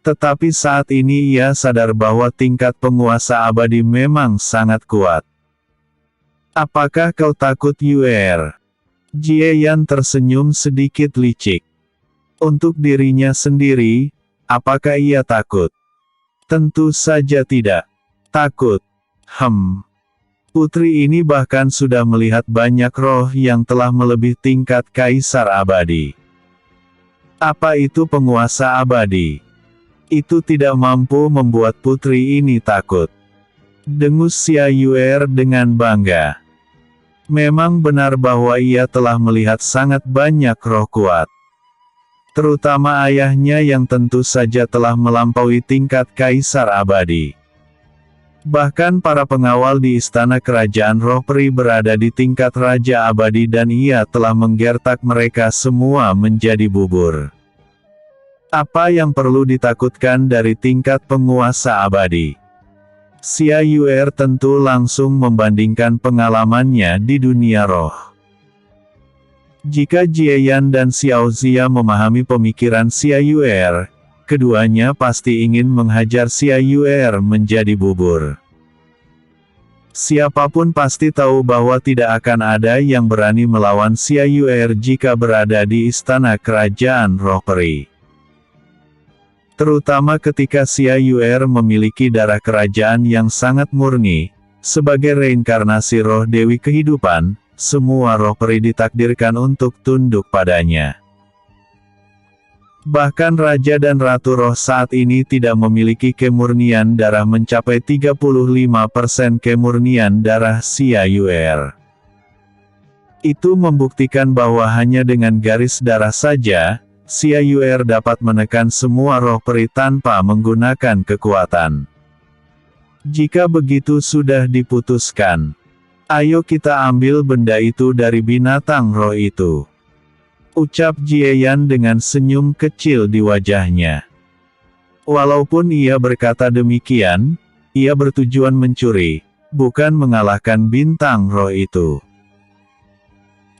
Tetapi saat ini ia sadar bahwa tingkat penguasa abadi memang sangat kuat. Apakah kau takut, Yuer? Jie Yan tersenyum sedikit licik. Untuk dirinya sendiri, apakah ia takut? Tentu saja tidak. Takut. Putri ini bahkan sudah melihat banyak roh yang telah melebihi tingkat kaisar abadi. Apa itu penguasa abadi? Itu tidak mampu membuat putri ini takut. Dengus Xia Yuer dengan bangga. Memang benar bahwa ia telah melihat sangat banyak roh kuat. Terutama ayahnya yang tentu saja telah melampaui tingkat kaisar abadi. Bahkan para pengawal di istana kerajaan roh peri berada di tingkat raja abadi dan ia telah menggertak mereka semua menjadi bubur. Apa yang perlu ditakutkan dari tingkat penguasa abadi? Xia Yuer tentu langsung membandingkan pengalamannya di dunia roh. Jika Jie Yan dan Xiao Zia memahami pemikiran Xia Yuer, keduanya pasti ingin menghajar Xia Yuer menjadi bubur. Siapapun pasti tahu bahwa tidak akan ada yang berani melawan Xia Yuer jika berada di istana kerajaan roh peri. Terutama ketika Xia Yuer memiliki darah kerajaan yang sangat murni, sebagai reinkarnasi roh dewi kehidupan, semua roh peri ditakdirkan untuk tunduk padanya. Bahkan raja dan ratu roh saat ini tidak memiliki kemurnian darah mencapai 35% kemurnian darah Xia Yuer. Itu membuktikan bahwa hanya dengan garis darah saja, Xia Yuer dapat menekan semua roh peri tanpa menggunakan kekuatan. Jika begitu sudah diputuskan, ayo kita ambil benda itu dari binatang roh itu. Ucap Jie Yan dengan senyum kecil di wajahnya. Walaupun ia berkata demikian, ia bertujuan mencuri, bukan mengalahkan bintang roh itu.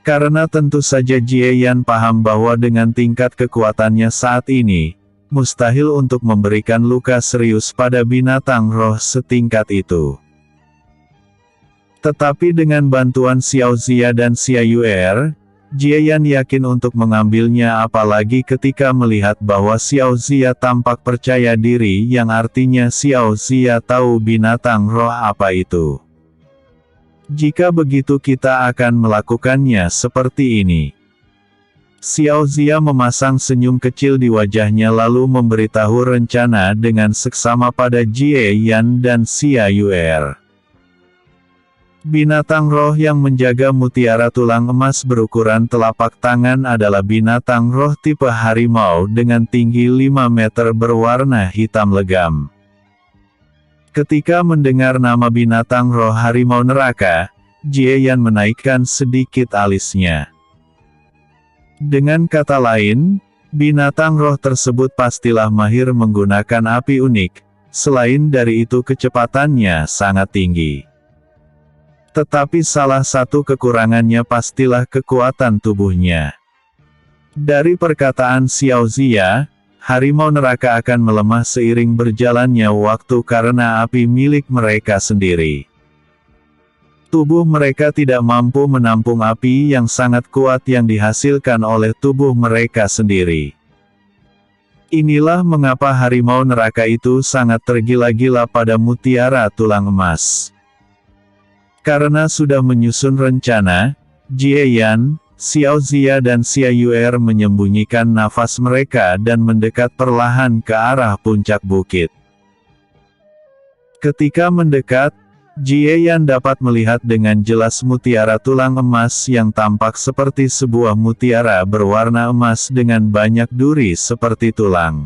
Karena tentu saja Jie Yan paham bahwa dengan tingkat kekuatannya saat ini, mustahil untuk memberikan luka serius pada binatang roh setingkat itu. Tetapi dengan bantuan Xiao Zia dan Xia Yuer, Jie Yan yakin untuk mengambilnya apalagi ketika melihat bahwa Xiao Zia tampak percaya diri yang artinya Xiao Zia tahu binatang roh apa itu. Jika begitu kita akan melakukannya seperti ini. Xiao Zia memasang senyum kecil di wajahnya lalu memberitahu rencana dengan seksama pada Jie Yan dan Xia Yuer. Binatang roh yang menjaga mutiara tulang emas berukuran telapak tangan adalah binatang roh tipe harimau dengan tinggi 5 meter berwarna hitam legam. Ketika mendengar nama binatang roh harimau neraka, Jie Yan menaikkan sedikit alisnya. Dengan kata lain, binatang roh tersebut pastilah mahir menggunakan api unik, selain dari itu kecepatannya sangat tinggi. Tetapi salah satu kekurangannya pastilah kekuatan tubuhnya. Dari perkataan Xiao Zia, harimau neraka akan melemah seiring berjalannya waktu karena api milik mereka sendiri. Tubuh mereka tidak mampu menampung api yang sangat kuat yang dihasilkan oleh tubuh mereka sendiri. Inilah mengapa harimau neraka itu sangat tergila-gila pada mutiara tulang emas. Karena sudah menyusun rencana, Jie Yan, Xiao Zia dan Xia Yuer menyembunyikan nafas mereka dan mendekat perlahan ke arah puncak bukit. Ketika mendekat, Jie Yan dapat melihat dengan jelas mutiara tulang emas yang tampak seperti sebuah mutiara berwarna emas dengan banyak duri seperti tulang.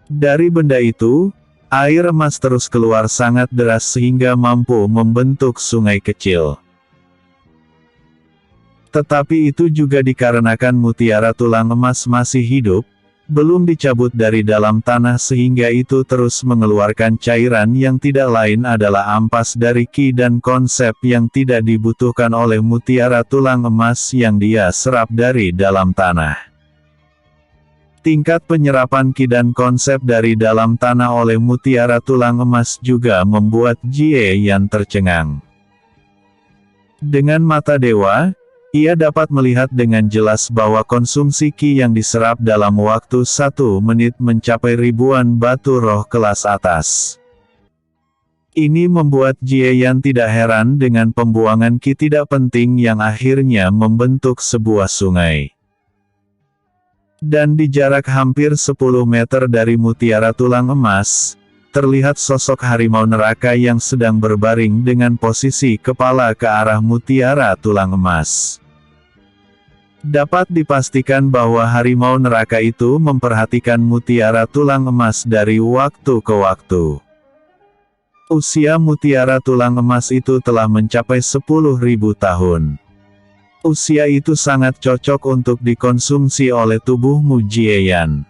Dari benda itu, air emas terus keluar sangat deras sehingga mampu membentuk sungai kecil. Tetapi itu juga dikarenakan mutiara tulang emas masih hidup, belum dicabut dari dalam tanah sehingga itu terus mengeluarkan cairan yang tidak lain adalah ampas dari ki dan konsep yang tidak dibutuhkan oleh mutiara tulang emas yang dia serap dari dalam tanah. Tingkat penyerapan ki dan konsep dari dalam tanah oleh mutiara tulang emas juga membuat Jie Yan tercengang. Dengan mata dewa, ia dapat melihat dengan jelas bahwa konsumsi ki yang diserap dalam waktu 1 menit mencapai ribuan batu roh kelas atas. Ini membuat Jie Yan tidak heran dengan pembuangan ki tidak penting yang akhirnya membentuk sebuah sungai. Dan di jarak hampir 10 meter dari mutiara tulang emas, terlihat sosok harimau neraka yang sedang berbaring dengan posisi kepala ke arah mutiara tulang emas. Dapat dipastikan bahwa harimau neraka itu memperhatikan mutiara tulang emas dari waktu ke waktu. Usia mutiara tulang emas itu telah mencapai 10.000 tahun. Usia itu sangat cocok untuk dikonsumsi oleh tubuhmu Jie Yan.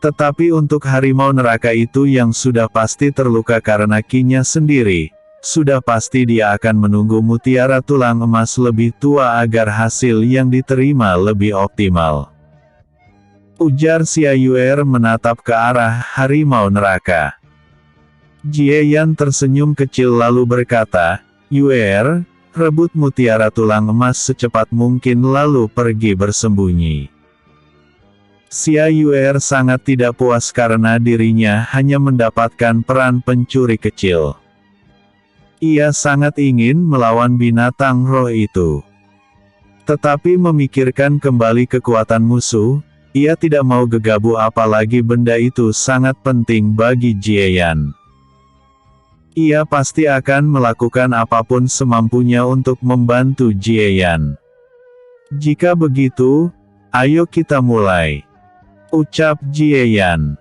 Tetapi untuk harimau neraka itu yang sudah pasti terluka karena kinya sendiri, sudah pasti dia akan menunggu mutiara tulang emas lebih tua agar hasil yang diterima lebih optimal. Ujar Xia Yuer menatap ke arah harimau neraka. Jie Yan tersenyum kecil lalu berkata, "Yuer, rebut mutiara tulang emas secepat mungkin lalu pergi bersembunyi." Xia Yuer sangat tidak puas karena dirinya hanya mendapatkan peran pencuri kecil. Ia sangat ingin melawan binatang roh itu. Tetapi memikirkan kembali kekuatan musuh, ia tidak mau gegabah apalagi benda itu sangat penting bagi Jie Yan. Ia pasti akan melakukan apapun semampunya untuk membantu Jie Yan. Jika begitu, ayo kita mulai. Ucap Jie Yan.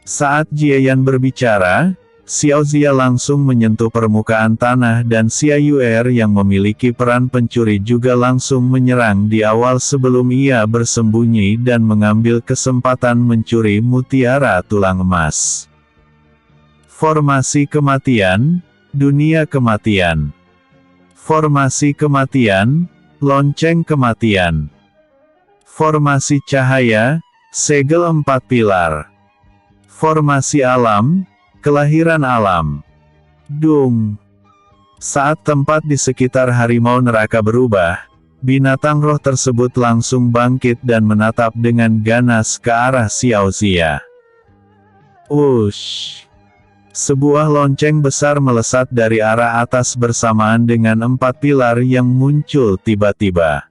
Saat Jie Yan berbicara, Xiao Zia langsung menyentuh permukaan tanah dan Xia Yuer yang memiliki peran pencuri juga langsung menyerang di awal sebelum ia bersembunyi dan mengambil kesempatan mencuri mutiara tulang emas. Formasi kematian, dunia kematian. Formasi kematian, lonceng kematian. Formasi cahaya, segel 4 pilar. Formasi alam, kelahiran alam. Dung. Saat tempat di sekitar harimau neraka berubah, binatang roh tersebut langsung bangkit dan menatap dengan ganas ke arah Xiao Zia. Ush. Sebuah lonceng besar melesat dari arah atas bersamaan dengan 4 pilar yang muncul tiba-tiba.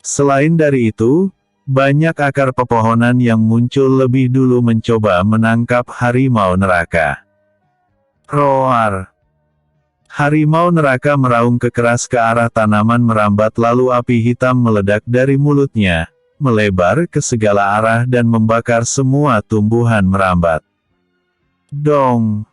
Selain dari itu, banyak akar pepohonan yang muncul lebih dulu mencoba menangkap harimau neraka. Roar! Harimau neraka meraung keras ke arah tanaman merambat lalu api hitam meledak dari mulutnya, melebar ke segala arah dan membakar semua tumbuhan merambat. Dong!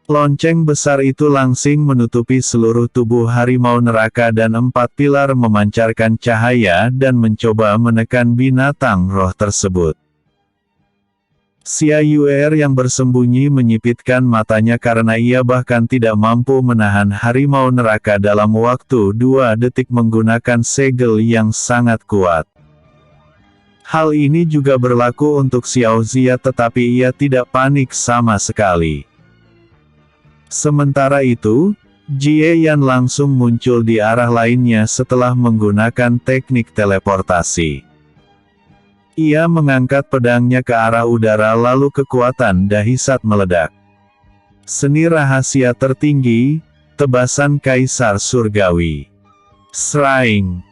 Lonceng besar itu langsing menutupi seluruh tubuh harimau neraka dan 4 pilar memancarkan cahaya dan mencoba menekan binatang roh tersebut. Xia Yuer yang bersembunyi menyipitkan matanya karena ia bahkan tidak mampu menahan harimau neraka dalam waktu 2 detik menggunakan segel yang sangat kuat. Hal ini juga berlaku untuk Xiao Zia tetapi ia tidak panik sama sekali. Sementara itu, Jie Yan langsung muncul di arah lainnya setelah menggunakan teknik teleportasi. Ia mengangkat pedangnya ke arah udara lalu kekuatan dahsyat meledak. Seni rahasia tertinggi, tebasan kaisar surgawi. Shrine.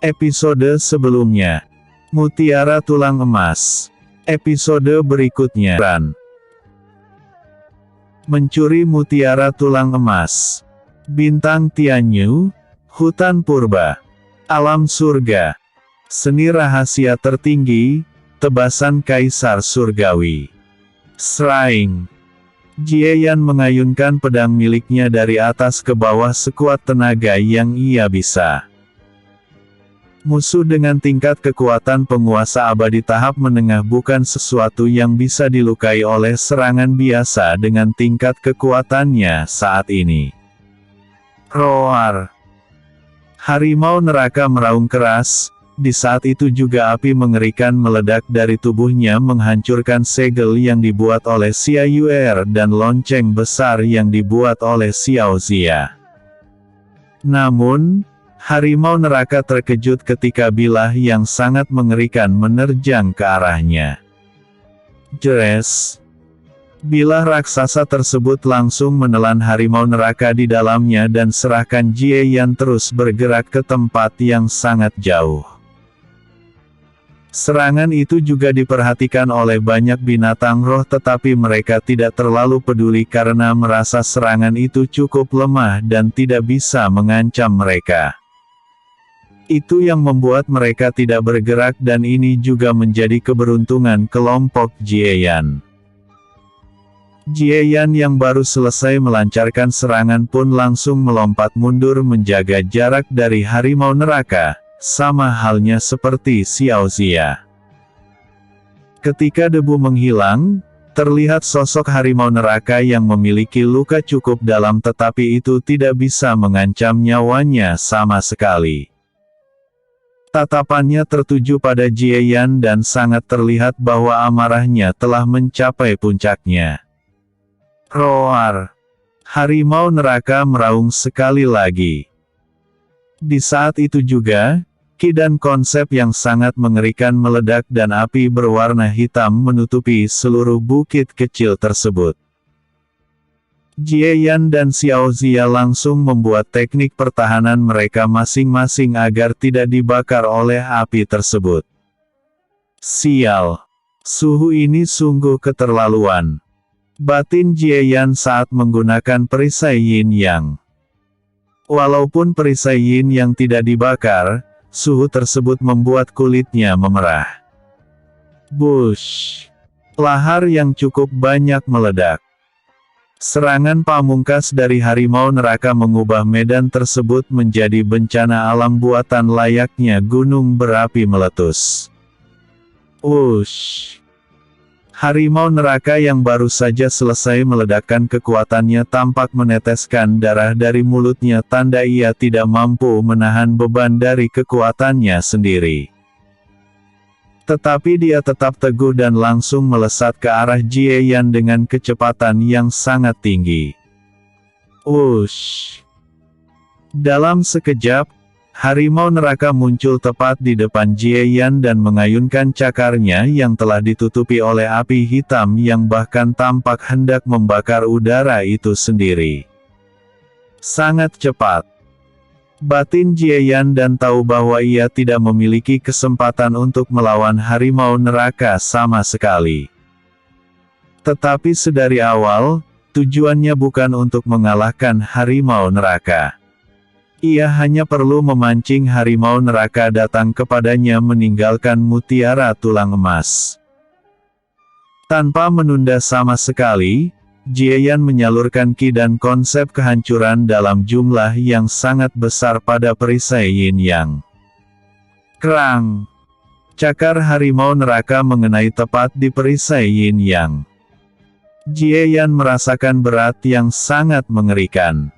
Episode sebelumnya. Mutiara tulang emas. Episode berikutnya. Mencuri mutiara tulang emas. Bintang Tianyu, hutan purba. Alam surga. Seni rahasia tertinggi, tebasan kaisar surgawi. Shrine. Jie Yan mengayunkan pedang miliknya dari atas ke bawah sekuat tenaga yang ia bisa. Musuh dengan tingkat kekuatan penguasa abadi tahap menengah bukan sesuatu yang bisa dilukai oleh serangan biasa dengan tingkat kekuatannya saat ini. Roar! Harimau neraka meraung keras. Di saat itu juga api mengerikan meledak dari tubuhnya menghancurkan segel yang dibuat oleh Xia Yuer dan lonceng besar yang dibuat oleh Xiao Zia. Namun, harimau neraka terkejut ketika bilah yang sangat mengerikan menerjang ke arahnya. Jres! Bilah raksasa tersebut langsung menelan harimau neraka di dalamnya dan serahkan Jie Yan terus bergerak ke tempat yang sangat jauh. Serangan itu juga diperhatikan oleh banyak binatang roh tetapi mereka tidak terlalu peduli karena merasa serangan itu cukup lemah dan tidak bisa mengancam mereka. Itu yang membuat mereka tidak bergerak dan ini juga menjadi keberuntungan kelompok Jie Yan. Jie Yan yang baru selesai melancarkan serangan pun langsung melompat mundur menjaga jarak dari harimau neraka. Sama halnya seperti Xiao Zia. Ketika debu menghilang, terlihat sosok harimau neraka yang memiliki luka cukup dalam tetapi itu tidak bisa mengancam nyawanya sama sekali. Tatapannya tertuju pada Jie Yan dan sangat terlihat bahwa amarahnya telah mencapai puncaknya. Roar! Harimau neraka meraung sekali lagi. Di saat itu juga, ki dan konsep yang sangat mengerikan meledak dan api berwarna hitam menutupi seluruh bukit kecil tersebut. Jie Yan dan Xiao Zia langsung membuat teknik pertahanan mereka masing-masing agar tidak dibakar oleh api tersebut. Sial! Suhu ini sungguh keterlaluan. Batin Jie Yan saat menggunakan perisai Yin Yang. Walaupun perisai Yin Yang tidak dibakar, suhu tersebut membuat kulitnya memerah. Bush! Lahar yang cukup banyak meledak. Serangan pamungkas dari harimau neraka mengubah medan tersebut menjadi bencana alam buatan layaknya gunung berapi meletus. Wush! Harimau neraka yang baru saja selesai meledakkan kekuatannya tampak meneteskan darah dari mulutnya tanda ia tidak mampu menahan beban dari kekuatannya sendiri. Tetapi dia tetap teguh dan langsung melesat ke arah Jie Yan dengan kecepatan yang sangat tinggi. Wush! Dalam sekejap, harimau neraka muncul tepat di depan Jie Yan dan mengayunkan cakarnya yang telah ditutupi oleh api hitam yang bahkan tampak hendak membakar udara itu sendiri. Sangat cepat. Batin Jie Yan dan tahu bahwa ia tidak memiliki kesempatan untuk melawan harimau neraka sama sekali. Tetapi sedari awal, tujuannya bukan untuk mengalahkan harimau neraka. Ia hanya perlu memancing harimau neraka datang kepadanya meninggalkan mutiara tulang emas. Tanpa menunda sama sekali, Jie Yan menyalurkan ki dan konsep kehancuran dalam jumlah yang sangat besar pada perisai Yin Yang. Krang! Cakar harimau neraka mengenai tepat di perisai Yin Yang. Jie Yan merasakan berat yang sangat mengerikan.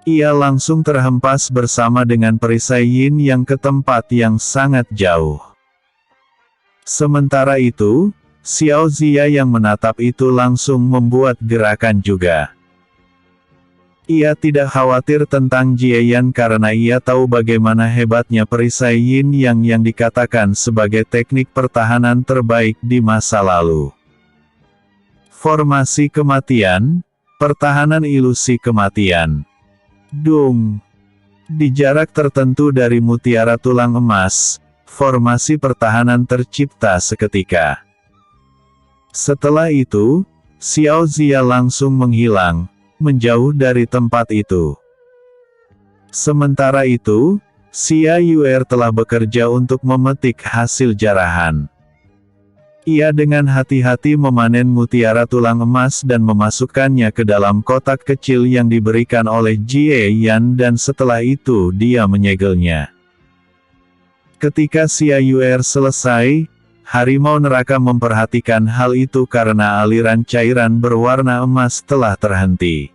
Ia langsung terhempas bersama dengan perisai Yin Yang ke tempat yang sangat jauh. Sementara itu, Xiao Zia yang menatap itu langsung membuat gerakan juga. Ia tidak khawatir tentang Jie Yan karena ia tahu bagaimana hebatnya perisai Yin Yang yang dikatakan sebagai teknik pertahanan terbaik di masa lalu. Formasi kematian, pertahanan ilusi kematian. Dung! Di jarak tertentu dari mutiara tulang emas, formasi pertahanan tercipta seketika. Setelah itu, Xiao Zia langsung menghilang, menjauh dari tempat itu. Sementara itu, Xia Yuer telah bekerja untuk memetik hasil jarahan. Ia dengan hati-hati memanen mutiara tulang emas dan memasukkannya ke dalam kotak kecil yang diberikan oleh Jie Yan dan setelah itu dia menyegelnya. Ketika Xia Yuer selesai, harimau neraka memperhatikan hal itu karena aliran cairan berwarna emas telah terhenti.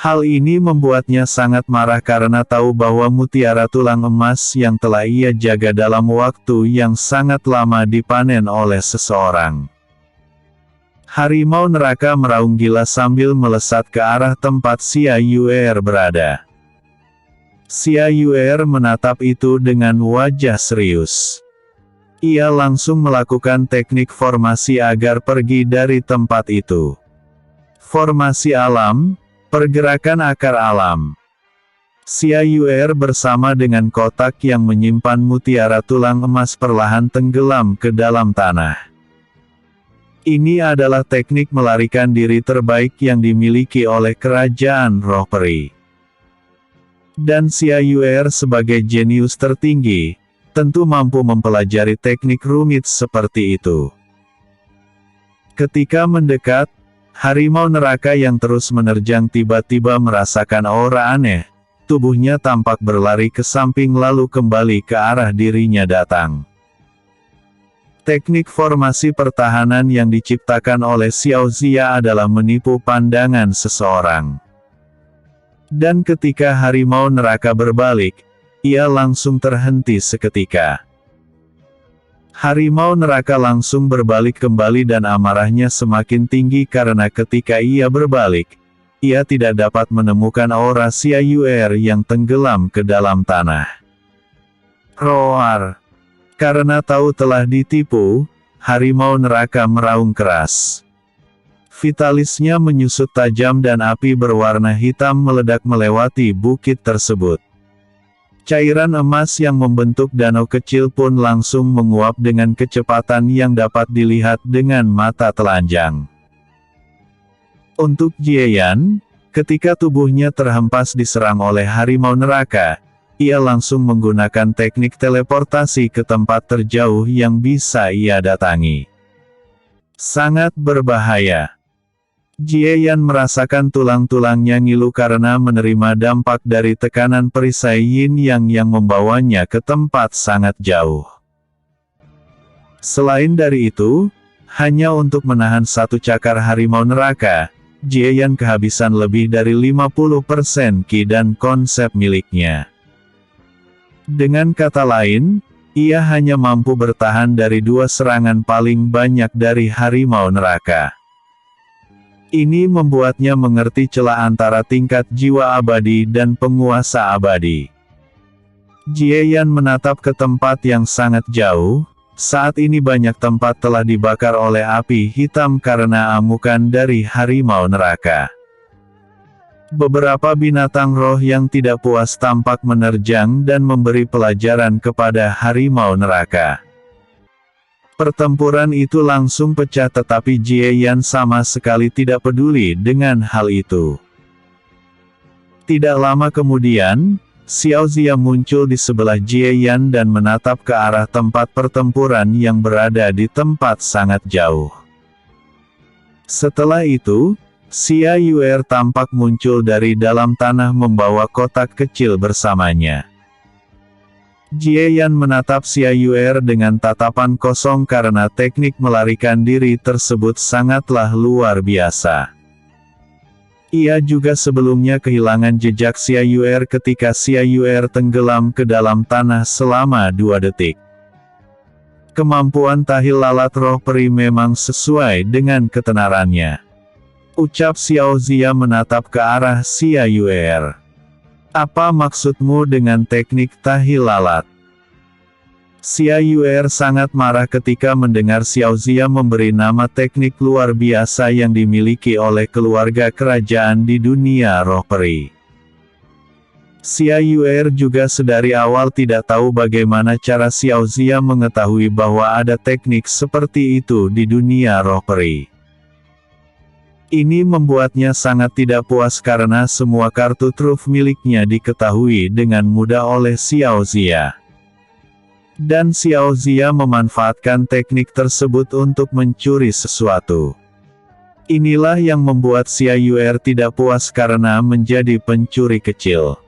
Hal ini membuatnya sangat marah karena tahu bahwa mutiara tulang emas yang telah ia jaga dalam waktu yang sangat lama dipanen oleh seseorang. Harimau neraka meraung gila sambil melesat ke arah tempat Xia Yuer berada. Xia Yuer menatap itu dengan wajah serius. Ia langsung melakukan teknik formasi agar pergi dari tempat itu. Formasi alam, pergerakan akar alam. Xia Yuer bersama dengan kotak yang menyimpan mutiara tulang emas perlahan tenggelam ke dalam tanah. Ini adalah teknik melarikan diri terbaik yang dimiliki oleh kerajaan roh peri. Dan Xia Yuer sebagai jenius tertinggi, tentu mampu mempelajari teknik rumit seperti itu. Ketika mendekat, harimau neraka yang terus menerjang tiba-tiba merasakan aura aneh, tubuhnya tampak berlari ke samping lalu kembali ke arah dirinya datang. Teknik formasi pertahanan yang diciptakan oleh Xiao Zia adalah menipu pandangan seseorang. Dan ketika harimau neraka berbalik, ia langsung terhenti seketika. Harimau neraka langsung berbalik kembali dan amarahnya semakin tinggi karena ketika ia berbalik, ia tidak dapat menemukan aura Xia Yuer yang tenggelam ke dalam tanah. Roar! Karena tahu telah ditipu, harimau neraka meraung keras. Vitalisnya menyusut tajam dan api berwarna hitam meledak melewati bukit tersebut. Cairan emas yang membentuk danau kecil pun langsung menguap dengan kecepatan yang dapat dilihat dengan mata telanjang. Untuk Jie Yan, ketika tubuhnya terhempas diserang oleh harimau neraka, ia langsung menggunakan teknik teleportasi ke tempat terjauh yang bisa ia datangi. Sangat berbahaya. Jie Yan merasakan tulang-tulangnya ngilu karena menerima dampak dari tekanan perisai yin yang membawanya ke tempat sangat jauh. Selain dari itu, hanya untuk menahan satu cakar harimau neraka, Jie Yan kehabisan lebih dari 50% ki dan konsep miliknya. Dengan kata lain, ia hanya mampu bertahan dari 2 serangan paling banyak dari harimau neraka. Ini membuatnya mengerti celah antara tingkat jiwa abadi dan penguasa abadi. Jie Yan menatap ke tempat yang sangat jauh, saat ini banyak tempat telah dibakar oleh api hitam karena amukan dari harimau neraka. Beberapa binatang roh yang tidak puas tampak menerjang dan memberi pelajaran kepada harimau neraka. Pertempuran itu langsung pecah tetapi Jie Yan sama sekali tidak peduli dengan hal itu. Tidak lama kemudian, Xiao Zia muncul di sebelah Jie Yan dan menatap ke arah tempat pertempuran yang berada di tempat sangat jauh. Setelah itu, Xia Yuer tampak muncul dari dalam tanah membawa kotak kecil bersamanya. Jie Yan menatap Xia Yuer dengan tatapan kosong karena teknik melarikan diri tersebut sangatlah luar biasa. Ia juga sebelumnya kehilangan jejak Xia Yuer ketika Xia Yuer tenggelam ke dalam tanah selama 2 detik. Kemampuan tahil lalat roh peri memang sesuai dengan ketenarannya. Ucap Xiao Zia menatap ke arah Xia Yuer. Apa maksudmu dengan teknik tahil lalat? Xia Yuer sangat marah ketika mendengar Xiao Zia memberi nama teknik luar biasa yang dimiliki oleh keluarga kerajaan di dunia roh peri. Xia Yuer juga sedari awal tidak tahu bagaimana cara Xiao Zia mengetahui bahwa ada teknik seperti itu di dunia roh peri. Ini membuatnya sangat tidak puas karena semua kartu truf miliknya diketahui dengan mudah oleh Xiao Zia. Dan Xiao Zia memanfaatkan teknik tersebut untuk mencuri sesuatu. Inilah yang membuat Xia Yuer tidak puas karena menjadi pencuri kecil.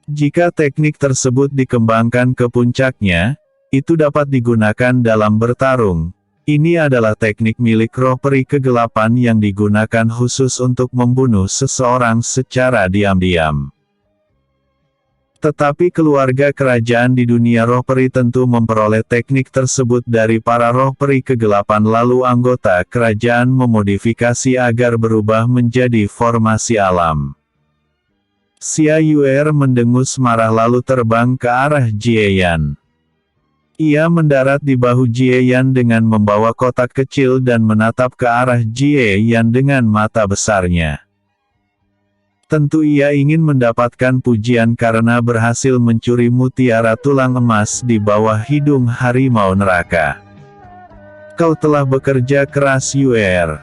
Jika teknik tersebut dikembangkan ke puncaknya, itu dapat digunakan dalam bertarung. Ini adalah teknik milik roh peri kegelapan yang digunakan khusus untuk membunuh seseorang secara diam-diam. Tetapi keluarga kerajaan di dunia roh peri tentu memperoleh teknik tersebut dari para roh peri kegelapan, lalu anggota kerajaan memodifikasi agar berubah menjadi formasi alam. Xia Yuer mendengus marah lalu terbang ke arah Jieyan. Ia mendarat di bahu Jieyan dengan membawa kotak kecil dan menatap ke arah Jieyan dengan mata besarnya. Tentu ia ingin mendapatkan pujian karena berhasil mencuri mutiara tulang emas di bawah hidung harimau neraka. Kau telah bekerja keras, Yuer.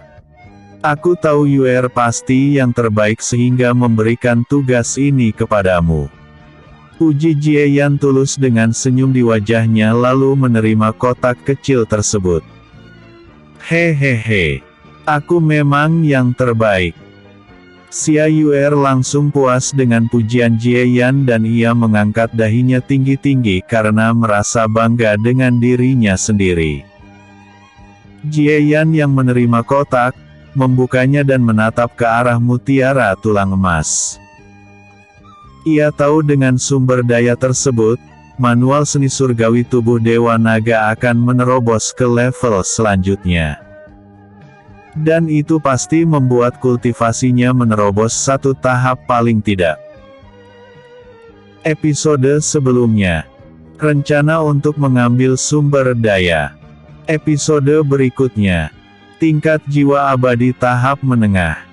Aku tahu Yuer pasti yang terbaik sehingga memberikan tugas ini kepadamu. Puji Jieyan tulus dengan senyum di wajahnya lalu menerima kotak kecil tersebut. Hehehe. Aku memang yang terbaik. Xia Yuer langsung puas dengan pujian Jieyan dan ia mengangkat dahinya tinggi-tinggi karena merasa bangga dengan dirinya sendiri. Jieyan yang menerima kotak, membukanya dan menatap ke arah mutiara tulang emas. Ia tahu dengan sumber daya tersebut, manual seni surgawi tubuh Dewa Naga akan menerobos ke level selanjutnya. Dan itu pasti membuat kultivasinya menerobos satu tahap paling tidak. Episode sebelumnya. Rencana untuk mengambil sumber daya. Episode berikutnya. Tingkat jiwa abadi tahap menengah.